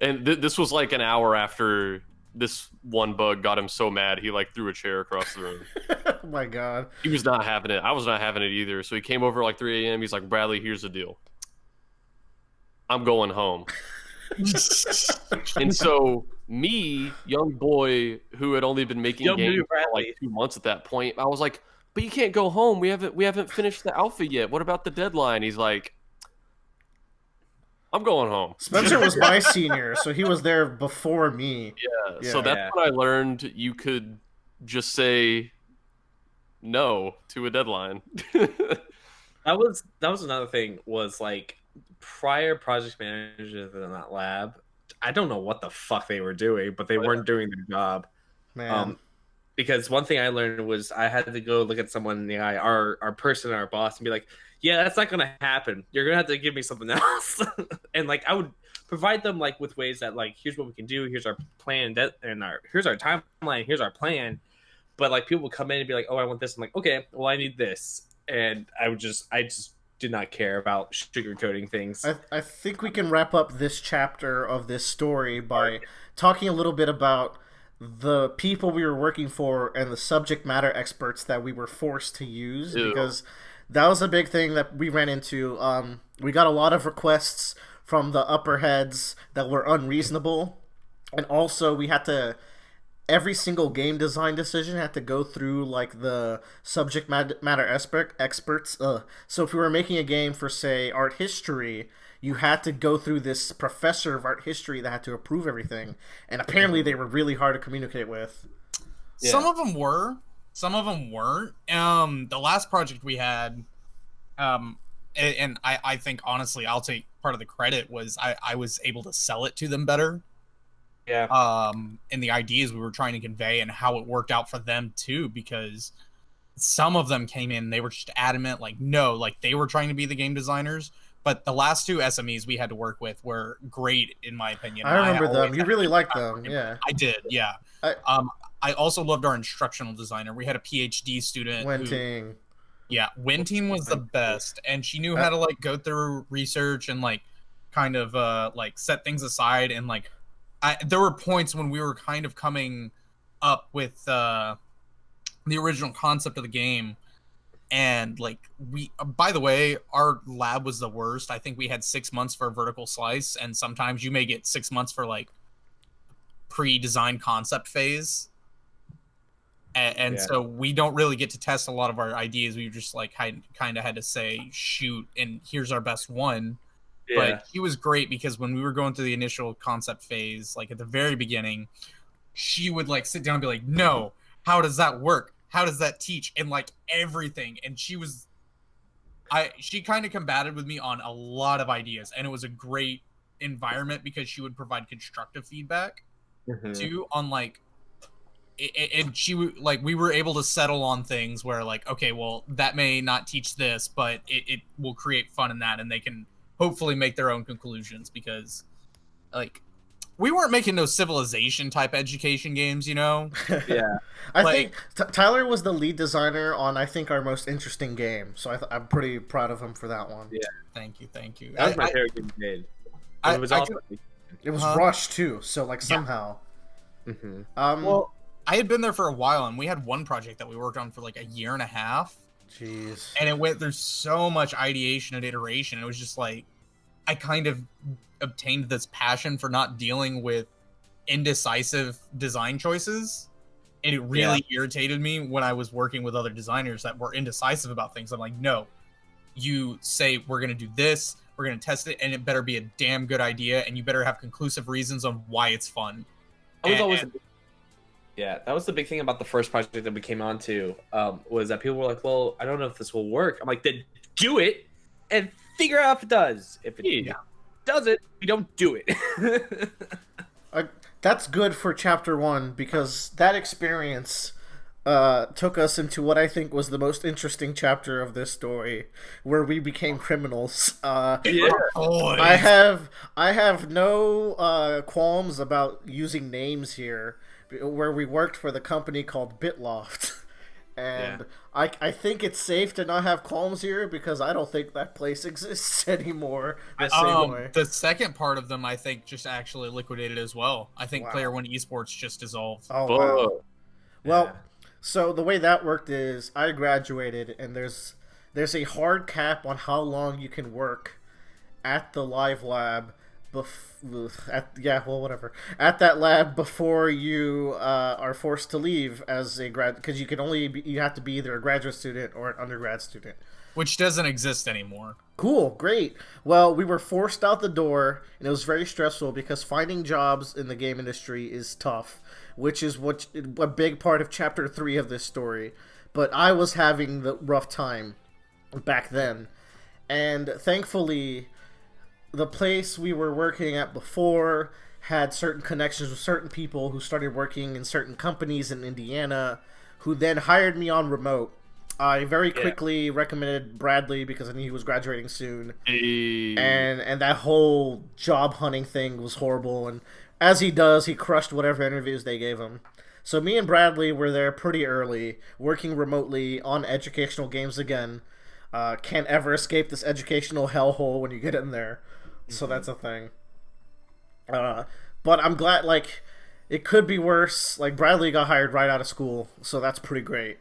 And this was like an hour after this one bug got him so mad, he like threw a chair across the room. Oh my God. He was not having it. I was not having it either. So he came over like 3 a.m. He's like, Bradley, here's the deal. I'm going home. And so me, young boy who had only been making games for like 2 months at that point, I was like, but you can't go home. We haven't finished the alpha yet. What about the deadline? He's like, I'm going home. Spencer was my senior, so he was there before me. Yeah. So that's when I learned you could just say no to a deadline. That was another thing, was like prior project managers in that lab, I don't know what the fuck they were doing, but they weren't doing their job. Man. Because one thing I learned was I had to go look at someone in the eye, our person, our boss, and be like, yeah, that's not gonna happen. You're gonna have to give me something else. And like, I would provide them like with ways that like, here's what we can do, here's our plan, here's our timeline, here's our plan. But like, people would come in and be like, oh, I want this. I'm like, okay, well, I need this. And I just did not care about sugarcoating things. I think we can wrap up this chapter of this story by talking a little bit about the people we were working for and the subject matter experts that we were forced to use. Ew. Because that was a big thing that we ran into. We got a lot of requests from the upper heads that were unreasonable, and also we had to, every single game design decision had to go through like the subject matter experts. So if we were making a game for, say, art history, you had to go through this professor of art history that had to approve everything, and apparently they were really hard to communicate with. Yeah. Some of them were, some of them weren't. The last project we had, and I think honestly, I'll take part of the credit, was I was able to sell it to them better. Yeah. And the ideas we were trying to convey and how it worked out for them too, because some of them came in, they were just adamant, like, no, like they were trying to be the game designers. But the last two SMEs we had to work with were great, in my opinion. I remember them. You really liked them, yeah. I did, yeah. I also loved our instructional designer. We had a PhD student. Wenting. Yeah, Wenting was the best, and she knew how to like go through research and like kind of like set things aside, and like there were points when we were kind of coming up with the original concept of the game, and like by the way, our lab was the worst. I think we had 6 months for a vertical slice, and sometimes you may get 6 months for like pre-design concept phase. And so we don't really get to test a lot of our ideas. We just like kind of had to say, shoot, and here's our best one. Yeah. But he was great because when we were going through the initial concept phase, like at the very beginning, she would like sit down and be like, no, how does that work? How does that teach? And like everything. And she kind of combated with me on a lot of ideas. And it was a great environment because she would provide constructive feedback too on like, and she like we were able to settle on things where like, okay, well, that may not teach this, but it will create fun in that, and they can hopefully make their own conclusions, because like we weren't making no Civilization type education games, you know. Yeah. I think Tyler was the lead designer on I think our most interesting game, so I'm pretty proud of him for that one. Yeah, thank you. That was my favorite game made. It was awesome. It was Rush too, so like somehow. Well, I had been there for a while, and we had one project that we worked on for like a year and a half. Jeez. And it went through so much ideation and iteration. It was just like, I kind of obtained this passion for not dealing with indecisive design choices. And it really irritated me when I was working with other designers that were indecisive about things. I'm like, no, you say we're going to do this, we're going to test it, and it better be a damn good idea, and you better have conclusive reasons on why it's fun. That was the big thing about the first project that we came on to, was that people were like, well, I don't know if this will work. I'm like, then do it and figure out if it does. If it doesn't, we don't do it. That's good for chapter 1, because that experience took us into what I think was the most interesting chapter of this story, where we became criminals. I have no qualms about using names here, where we worked for the company called Bitloft. And I think it's safe to not have qualms here, because I don't think that place exists anymore the same way. The second part of them, I think, just actually liquidated as well. I think Player One Esports just dissolved. Oh, wow. Well, so the way that worked is I graduated, and there's a hard cap on how long you can work at the live lab at that lab before you are forced to leave as a grad, because you have to be either a graduate student or an undergrad student, which doesn't exist anymore. Cool, great. Well, we were forced out the door, and it was very stressful because finding jobs in the game industry is tough, which is a big part of chapter 3 of this story. But I was having the rough time back then, and thankfully the place we were working at before had certain connections with certain people who started working in certain companies in Indiana, who then hired me on remote. I very quickly recommended Bradley because I knew he was graduating soon. And that whole job hunting thing was horrible, and as he does, he crushed whatever interviews they gave him. So me and Bradley were there pretty early, working remotely on educational games again. Can't ever escape this educational hellhole when you get in there. So that's a thing. But I'm glad, like, it could be worse. Like, Bradley got hired right out of school, so that's pretty great.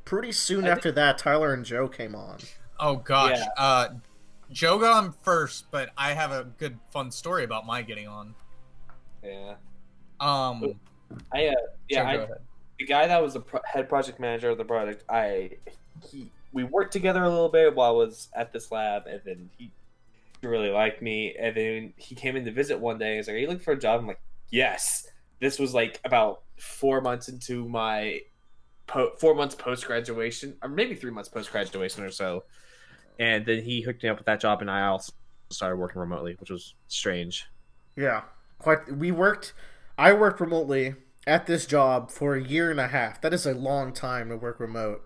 Pretty soon after that, Tyler and Joe came on. Oh, gosh. Yeah. Joe got on first, but I have a good, fun story about my getting on. Yeah. Go ahead. The guy that was the head project manager of the project, we worked together a little bit while I was at this lab, and then he really liked me, and then he came in to visit one day. He's like, are you looking for a job? I'm like, yes. This was like about 4 months into my 4 months post-graduation, or maybe 3 months post-graduation or so, and then he hooked me up with that job, and I also started working remotely, which was strange. I worked remotely at this job for a year and a half. That is a long time to work remote.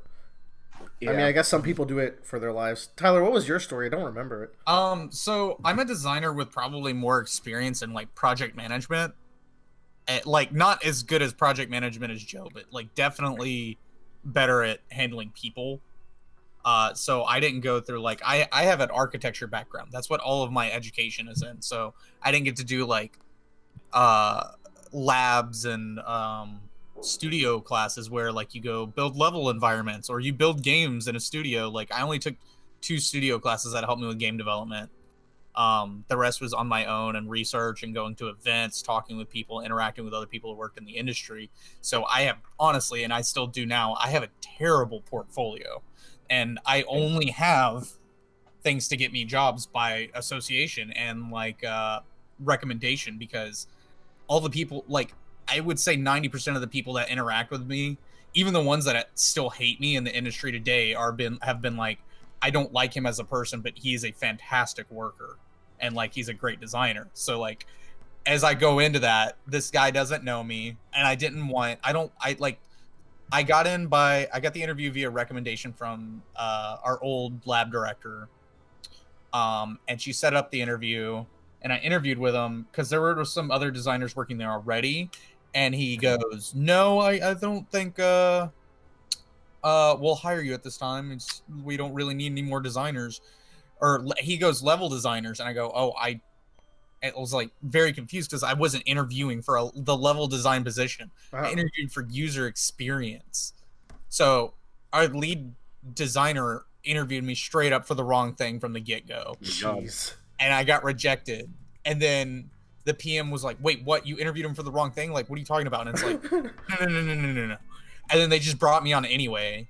Yeah. I mean, I guess some people do it for their lives. Tyler, what was your story? I don't remember it. So I'm a designer with probably more experience in like project management. Like, not as good as project management as Joe, but like definitely better at handling people. So I didn't go through like I have an architecture background. That's what all of my education is in. So I didn't get to do like labs and studio classes where like you go build level environments or you build games in a studio. Like I only took 2 studio classes that helped me with game development. The rest was on my own and research and going to events, talking with people, interacting with other people who work in the industry. So I have honestly, and I still do now, I have a terrible portfolio, and I only have things to get me jobs by association and like recommendation, because all the people, like I would say 90% of the people that interact with me, even the ones that still hate me in the industry today, have been like, I don't like him as a person, but he is a fantastic worker and like he's a great designer. So like as I go into that, this guy doesn't know me, and I got the interview via recommendation from our old lab director, and she set up the interview, and I interviewed with him because there were some other designers working there already, and he goes, no, I don't think we'll hire you at this time. We don't really need any more designers. Or he goes, level designers, and I go, oh, I was like very confused because I wasn't interviewing for the level design position. Wow. I interviewed for user experience. So our lead designer interviewed me straight up for the wrong thing from the get-go. Jeez. And I got rejected. And then the PM was like, wait, what? You interviewed him for the wrong thing? Like, what are you talking about? And it's like, no. And then they just brought me on anyway.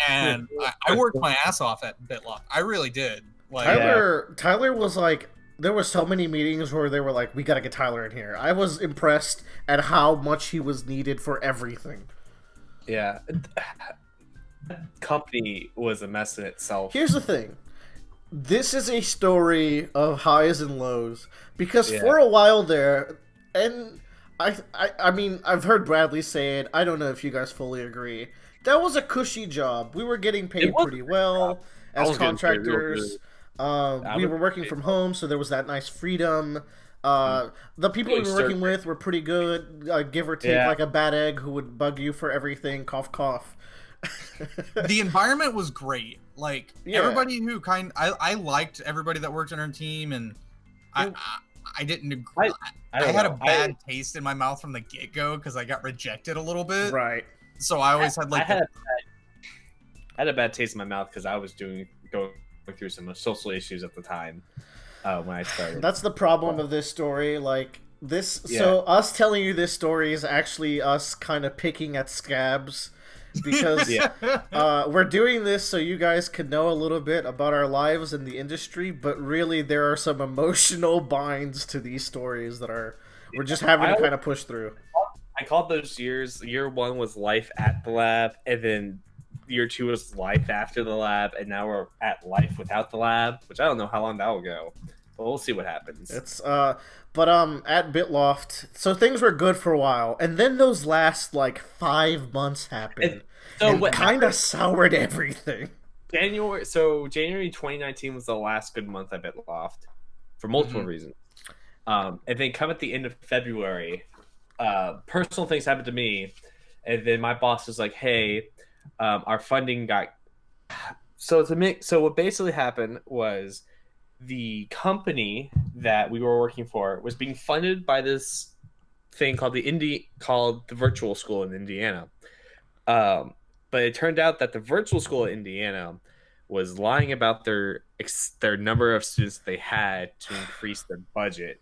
And I worked my ass off at BitLock. I really did. Like, Tyler was like, there were so many meetings where they were like, we gotta get Tyler in here. I was impressed at how much he was needed for everything. Yeah. Company was a mess in itself. Here's the thing. This is a story of highs and lows. Because for a while there, and I mean, I've heard Bradley say it, I don't know if you guys fully agree, that was a cushy job. We were getting paid pretty well as contractors. We were working from home, so there was that nice freedom. The people we were working with were pretty good, give or take, like a bad egg who would bug you for everything, cough, cough. The environment was great. Like, everybody who I liked everybody that worked on our team, and I didn't agree. I had a bad taste in my mouth from the get-go because I got rejected a little bit. Right. So I always had like I had a bad taste in my mouth because I was going through some social issues at the time when I started. That's the problem of this story. Like this, so us telling you this story is actually us kind of picking at scabs because we're doing this so you guys can know a little bit about our lives in the industry. But really, there are some emotional binds to these stories that we're just having to kind of push through. I called those years. Year 1 was life at the lab, and then year 2 was life after the lab, and now we're at life without the lab, which I don't know how long that will go, but we'll see what happens. It's at Bitloft, so things were good for a while, and then those last like 5 months happened, and what kind of soured everything. January 2019 was the last good month at Bitloft for multiple reasons, and then come at the end of February. Personal things happened to me, and then my boss was like, hey, our funding got so what basically happened was the company that we were working for was being funded by this thing called the virtual school in Indiana, but it turned out that the virtual school in Indiana was lying about their number of students they had to increase their budget,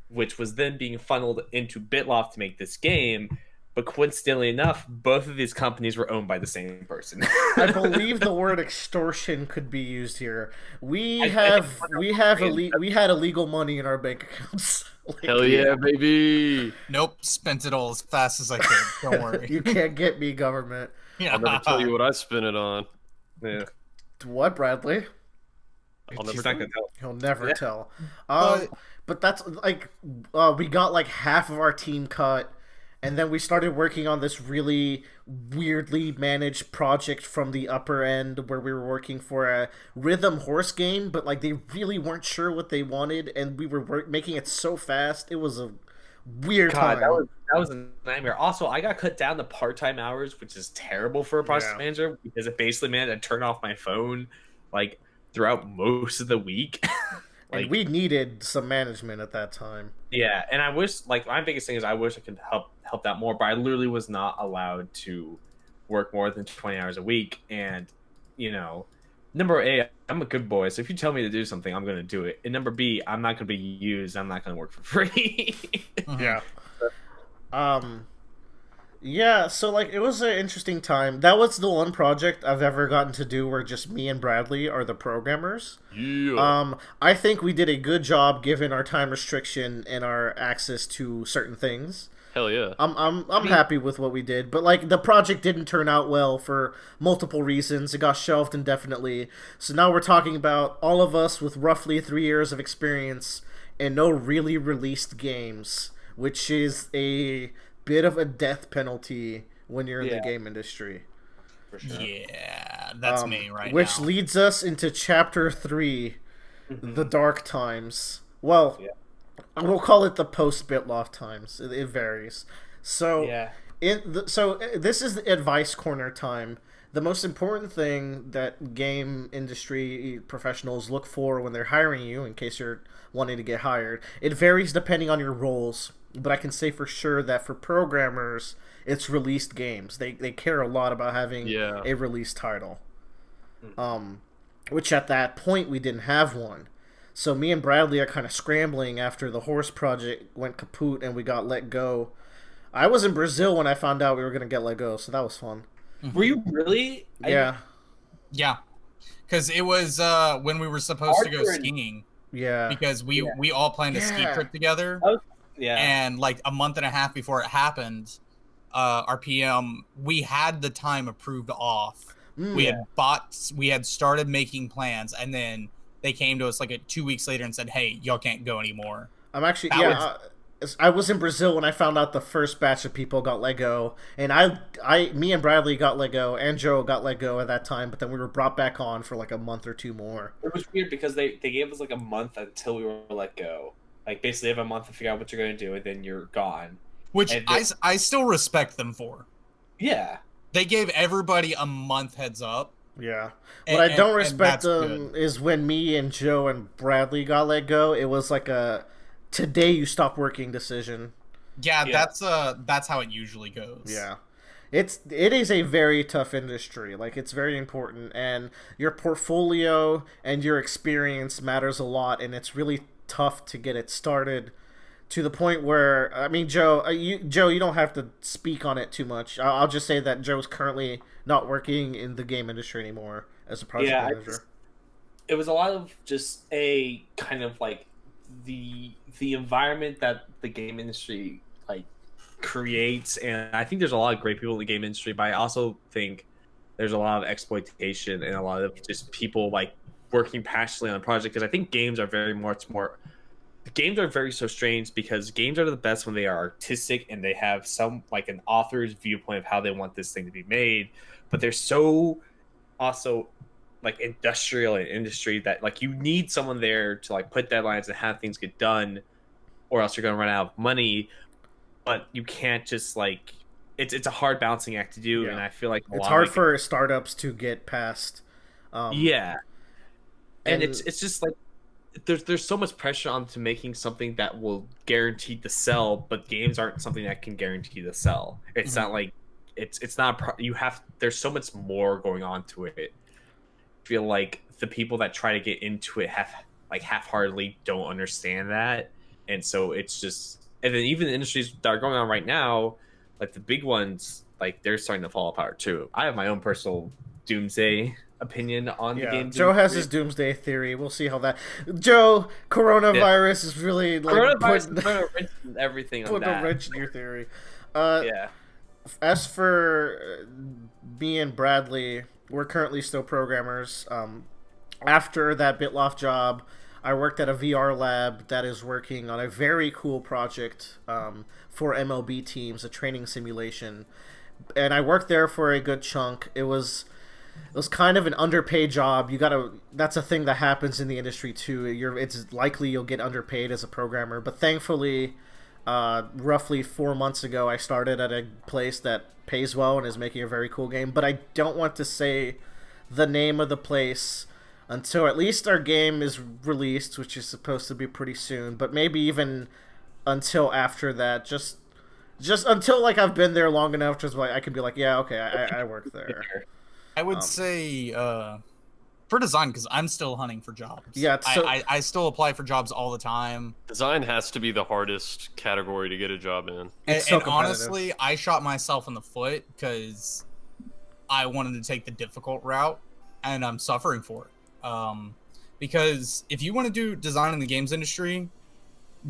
which was then being funneled into Bitloft to make this game. But coincidentally enough, both of these companies were owned by the same person. I believe the word extortion could be used here. We had illegal money in our bank accounts. Like, hell yeah, baby! Nope, spent it all as fast as I could. Don't worry. You can't get me, government. I'll never tell you what I spent it on. Yeah. What, Bradley? He'll never tell. But that's like we got like half of our team cut, and then we started working on this really weirdly managed project from the upper end where we were working for a rhythm horse game, but like they really weren't sure what they wanted, and we were making it so fast. It was a Weird God, time. that was a nightmare. Also, I got cut down to part-time hours, which is terrible for a project manager because it basically meant I turn off my phone like throughout most of the week. And we needed some management at that time. Yeah, and I wish, like, my biggest thing is I wish I could help that more, but I literally was not allowed to work more than 20 hours a week. And, you know, number A, I'm a good boy, so if you tell me to do something, I'm going to do it. And number B, I'm not going to be used. I'm not going to work for free. Yeah. Yeah, so like it was an interesting time. That was the one project I've ever gotten to do where just me and Bradley are the programmers. Yeah. I think we did a good job given our time restriction and our access to certain things. Hell yeah. I'm happy with what we did, but like the project didn't turn out well for multiple reasons. It got shelved indefinitely. So now we're talking about all of us with roughly 3 years of experience and no really released games, which is a bit of a death penalty when you're in the game industry. For sure. Yeah, that's me right which now. leads us into chapter 3, the dark times. Well, we'll call it the post-Bitloff times. It varies. So, this is the advice corner time. The most important thing that game industry professionals look for when they're hiring you, in case you're wanting to get hired, it varies depending on your roles. But I can say for sure that for programmers, it's released games. They care a lot about having a released title. Which at that point we didn't have one. So me and Bradley are kind of scrambling after the horse project went kaput and we got let go. I was in Brazil when I found out we were going to get let go, so that was fun. Were you really? Yeah. Yeah. Because it was when we were supposed to go skiing. Yeah. Because we all planned a ski trip together. Yeah. And like a month and a half before it happened, our PM, we had the time approved off. We had started making plans, and then they came to us like 2 weeks later and said, "Hey, y'all can't go anymore." I'm actually I was in Brazil when I found out the first batch of people got let go, and me and Bradley got let go, and Joe got let go at that time, but then we were brought back on for like a month or two more. It was weird because they gave us like a month until we were let go. Like basically, they have a month to figure out what you're going to do, and then you're gone. Which I still respect them for. Yeah. They gave everybody a month heads up. Yeah. What I don't respect them is when me and Joe and Bradley got let go, it was like a today you stop working decision. Yeah, that's how it usually goes. Yeah. It is a very tough industry. Like, it's very important, and your portfolio and your experience matters a lot, and it's really tough to get it started to the point where, I mean, Joe, you don't have to speak on it too much. I'll just say that Joe's currently not working in the game industry anymore as a project manager. It was a lot of just a kind of like the environment that the game industry like creates, and I think there's a lot of great people in the game industry, but I also think there's a lot of exploitation and a lot of just people like working passionately on a project, because I think games are very so strange because games are the best when they are artistic and they have some like an author's viewpoint of how they want this thing to be made, but they're so also like industrial and industry that like you need someone there to like put deadlines and have things get done, or else you're going to run out of money. But you can't just like it's a hard balancing act to do, and I feel like it's hard for startups to get past. And it's just like there's so much pressure onto making something that will guarantee the sell, but games aren't something that can guarantee the sell. It's not like it's not there's so much more going on to it. I feel like the people that try to get into it half-heartedly don't understand that, and so it's just, and then even the industries that are going on right now, like the big ones, like they're starting to fall apart too. I have my own personal doomsday opinion on the game. Joe has his doomsday theory. We'll see how that. Joe, coronavirus is really like putting a wrench in everything. Put a wrench in your theory. As for me and Bradley, we're currently still programmers. After that Bitloff job, I worked at a VR lab that is working on a very cool project for MLB teams, a training simulation. And I worked there for a good chunk. It was kind of an underpaid job. That's a thing that happens in the industry too. It's likely you'll get underpaid as a programmer, but thankfully roughly 4 months ago, I started at a place that pays well and is making a very cool game, but I don't want to say the name of the place until at least our game is released, which is supposed to be pretty soon, but maybe even until after that, just until like I've been there long enough to like I can be like, yeah, okay, I work there. I would say for design, because I'm still hunting for jobs. Yeah, so I still apply for jobs all the time. Design has to be the hardest category to get a job in. And honestly, I shot myself in the foot because I wanted to take the difficult route, and I'm suffering for it. Because if you want to do design in the games industry,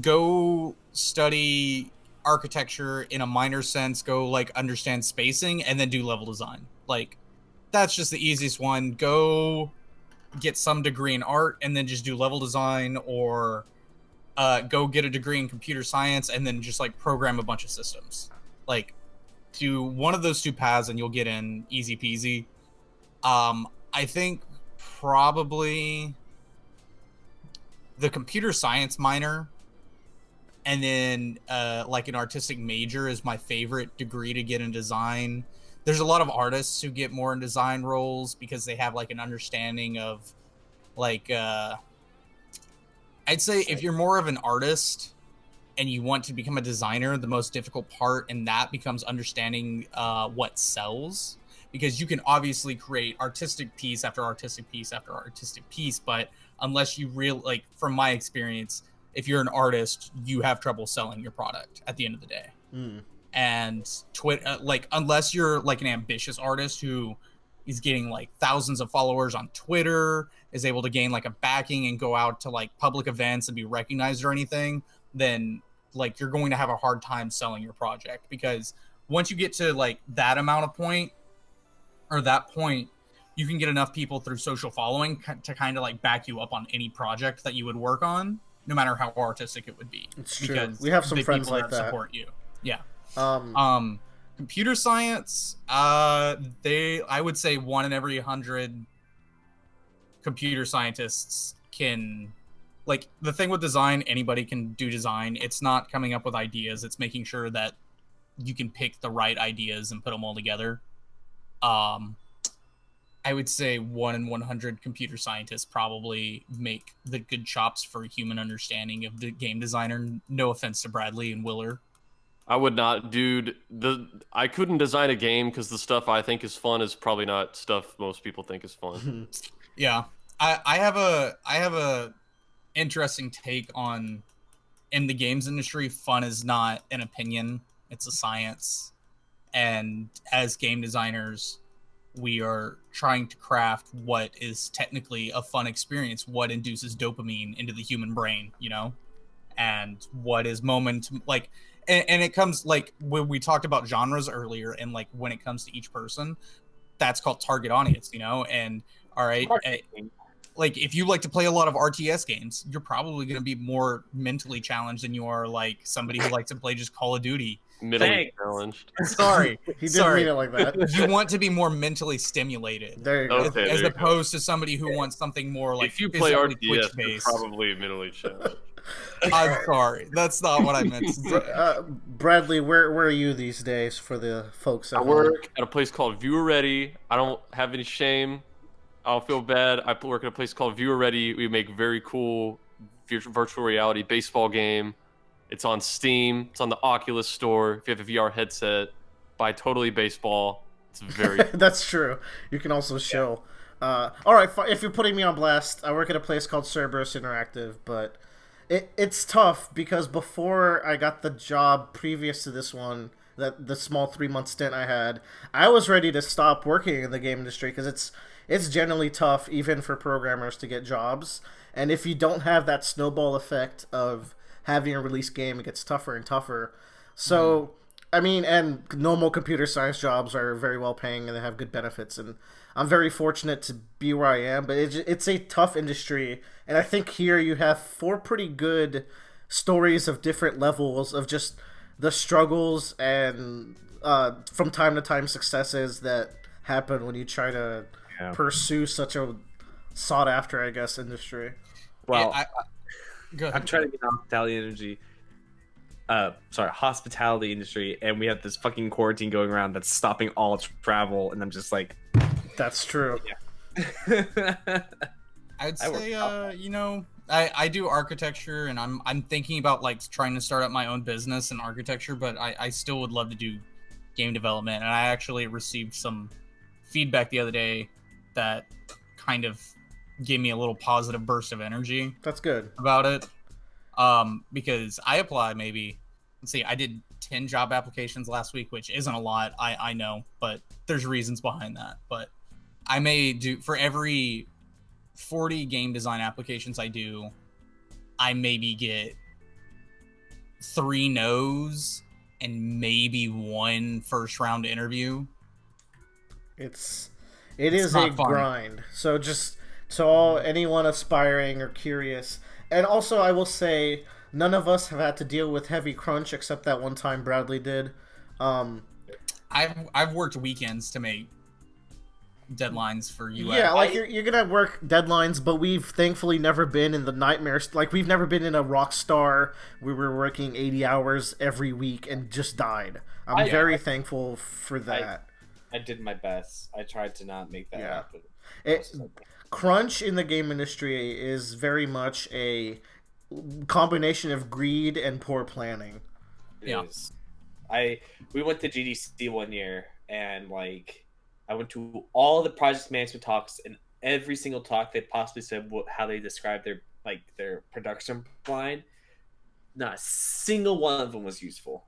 go study architecture in a minor sense, go like understand spacing, and then do level design. Like, that's just the easiest one. Go get some degree in art and then just do level design, or go get a degree in computer science and then just like program a bunch of systems. Like, do one of those two paths and you'll get in easy peasy. I think probably the computer science minor and then like an artistic major is my favorite degree to get in design. There's a lot of artists who get more in design roles because they have like an understanding of like I'd say if you're more of an artist and you want to become a designer, the most difficult part in that becomes understanding what sells, because you can obviously create artistic piece after artistic piece after artistic piece, but unless you like from my experience, if you're an artist, you have trouble selling your product at the end of the day. And like unless you're like an ambitious artist who is getting like thousands of followers on Twitter, is able to gain like a backing and go out to like public events and be recognized or anything, then like you're going to have a hard time selling your project, because once you get to like that amount of point or that point, you can get enough people through social following to kind of like back you up on any project that you would work on, no matter how artistic it would be. It's true. We have some friends like that support you. Yeah. Computer science, I would say 1 in every 100 computer scientists can, like, the thing with design, anybody can do design. It's not coming up with ideas, it's making sure that you can pick the right ideas and put them all together. I would say 1 in 100 computer scientists probably make the good chops for human understanding of the game designer. No offense to Bradley and Willer. I would not, dude. I couldn't design a game because the stuff I think is fun is probably not stuff most people think is fun. Yeah, I have a interesting take on, in the games industry, fun is not an opinion; it's a science. And as game designers, we are trying to craft what is technically a fun experience, what induces dopamine into the human brain, you know, and what is like. And it comes like when we talked about genres earlier, and like when it comes to each person, that's called target audience, you know. And all right, like if you like to play a lot of RTS games, you're probably going to be more mentally challenged than you are like somebody who likes to play just Call of Duty. Mentally challenged. Sorry, he didn't mean it like that. You want to be more mentally stimulated, there you go. as opposed to somebody who wants something more like if you play RTS, you're probably mentally challenged. I'm sorry, that's not what I meant to say. Bradley, where are you these days for the folks at home? I work at a place called Viewer Ready. I don't have any shame. I don't feel bad. I work at a place called Viewer Ready. We make very cool virtual reality baseball game. It's on Steam. It's on the Oculus Store. If you have a VR headset, buy Totally Baseball. It's very That's true. You can also show. All right, if you're putting me on blast, I work at a place called Cerberus Interactive, but it's tough because before I got the job previous to this one, the small 3-month stint I had, I was ready to stop working in the game industry because it's generally tough even for programmers to get jobs, and if you don't have that snowball effect of having a release game, it gets tougher and tougher. So I mean, and normal computer science jobs are very well paying and they have good benefits, and I'm very fortunate to be where I am, but it's a tough industry, and I think here you have 4 pretty good stories of different levels of just the struggles and from time to time successes that happen when you try to pursue such a sought after, I guess, industry. Well, Go ahead. I'm trying to get off Tally Energy. hospitality industry, and we have this fucking quarantine going around that's stopping all travel, and I'm just like, That's true. I'd say, I do architecture, and I'm thinking about like trying to start up my own business in architecture, but I still would love to do game development. And I actually received some feedback the other day that kind of gave me a little positive burst of energy. That's good about it. Because I applied I did 10 job applications last week, which isn't a lot. I know, but there's reasons behind that. But I may do, for every 40 game design applications I do, I maybe get 3 no's and maybe 1 first round interview. It is a grind. So all anyone aspiring or curious, and also I will say none of us have had to deal with heavy crunch except that one time Bradley did. I've worked weekends to make deadlines for you. Yeah, like you're gonna work deadlines, but we've thankfully never been in the nightmares. Like we've never been in a rock star. We were working 80 hours every week and just died. I'm very thankful for that. I did my best. I tried to not make that happen. Crunch in the game industry is very much a combination of greed and poor planning. It is. We went to GDC one year, and like I went to all the project management talks, and every single talk they possibly said how they described their production line. Not a single one of them was useful.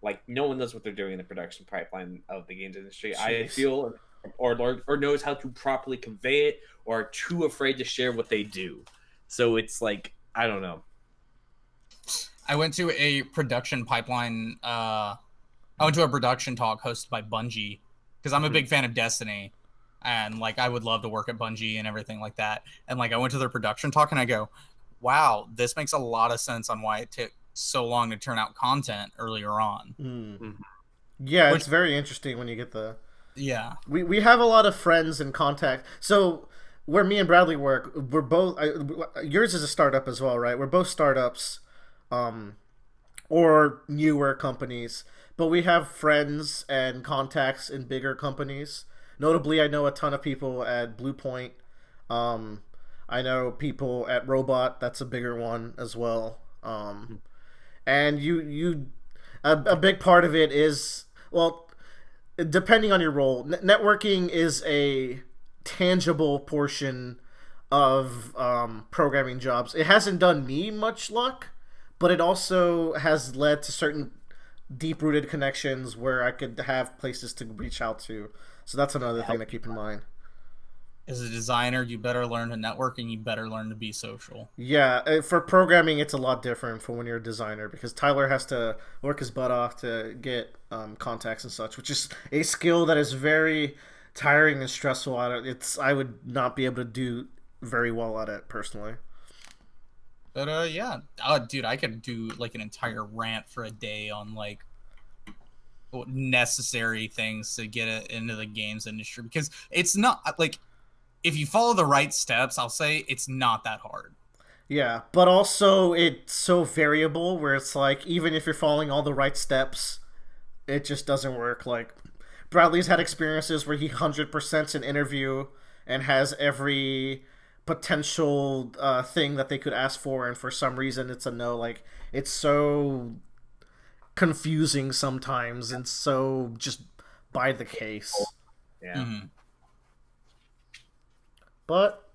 Like no one knows what they're doing in the production pipeline of the games industry. Jeez. I feel, or knows how to properly convey it, or are too afraid to share what they do. So it's like I don't know. I went to a production pipeline. I went to a production talk hosted by Bungie because I'm a big fan of Destiny, and like I would love to work at Bungie and everything like that. And like I went to their production talk and I go, "Wow, this makes a lot of sense on why it took so long to turn out content earlier on." Mm-hmm. Yeah, it's very interesting when you get the. Yeah, we have a lot of friends in contact. So where me and Bradley work, we're both. Yours is a startup as well, right? We're both startups, or newer companies. But we have friends and contacts in bigger companies. Notably, I know a ton of people at Bluepoint. I know people at Robot. That's a bigger one as well. And a big part of it is, well, depending on your role, networking is a tangible portion of programming jobs. It hasn't done me much luck, but it also has led to certain deep-rooted connections where I could have places to reach out to. So that's another thing to keep in mind. As a designer, you better learn to network and you better learn to be social. Yeah, for programming, it's a lot different from when you're a designer because Tyler has to work his butt off to get contacts and such, which is a skill that is very tiring and stressful. I would not be able to do very well at it personally. But dude, I could do like an entire rant for a day on like necessary things to get it into the games industry because it's not like if you follow the right steps, I'll say it's not that hard. Yeah, but also it's so variable where it's like even if you're following all the right steps, it just doesn't work. Like Bradley's had experiences where he 100%'s an interview and has every potential thing that they could ask for, and for some reason it's a no. Like it's so confusing sometimes and so just by the case. Yeah. Mm-hmm. But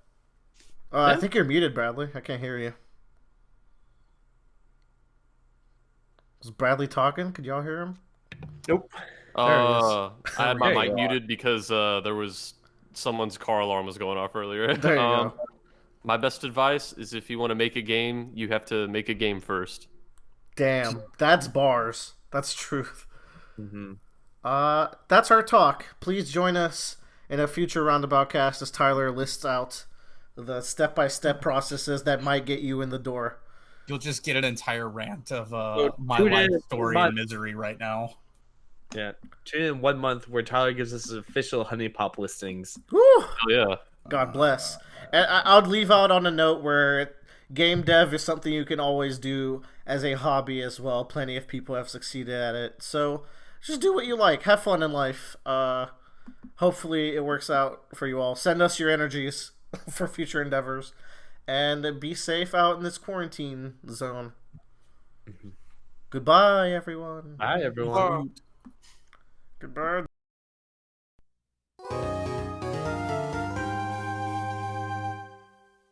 I think you're muted, Bradley. I can't hear you. Is Bradley talking? Could y'all hear him? Nope. I had my mic muted because there was someone's car alarm was going off earlier. There you go. My best advice is if you want to make a game, you have to make a game first. Damn, that's bars. That's truth. Mm-hmm. That's our talk. Please join us in a future Roundabout cast as Tyler lists out the step-by-step processes that might get you in the door. You'll just get an entire rant of my life story and misery right now. Yeah, tune in 1 month where Tyler gives us his official Honey Pop listings. Woo! Oh yeah. God bless. And I'd leave out on a note where game dev is something you can always do as a hobby as well. Plenty of people have succeeded at it. So just do what you like. Have fun in life. Hopefully it works out for you all. Send us your energies for future endeavors. And be safe out in this quarantine zone. Goodbye, everyone. Bye, everyone. Goodbye.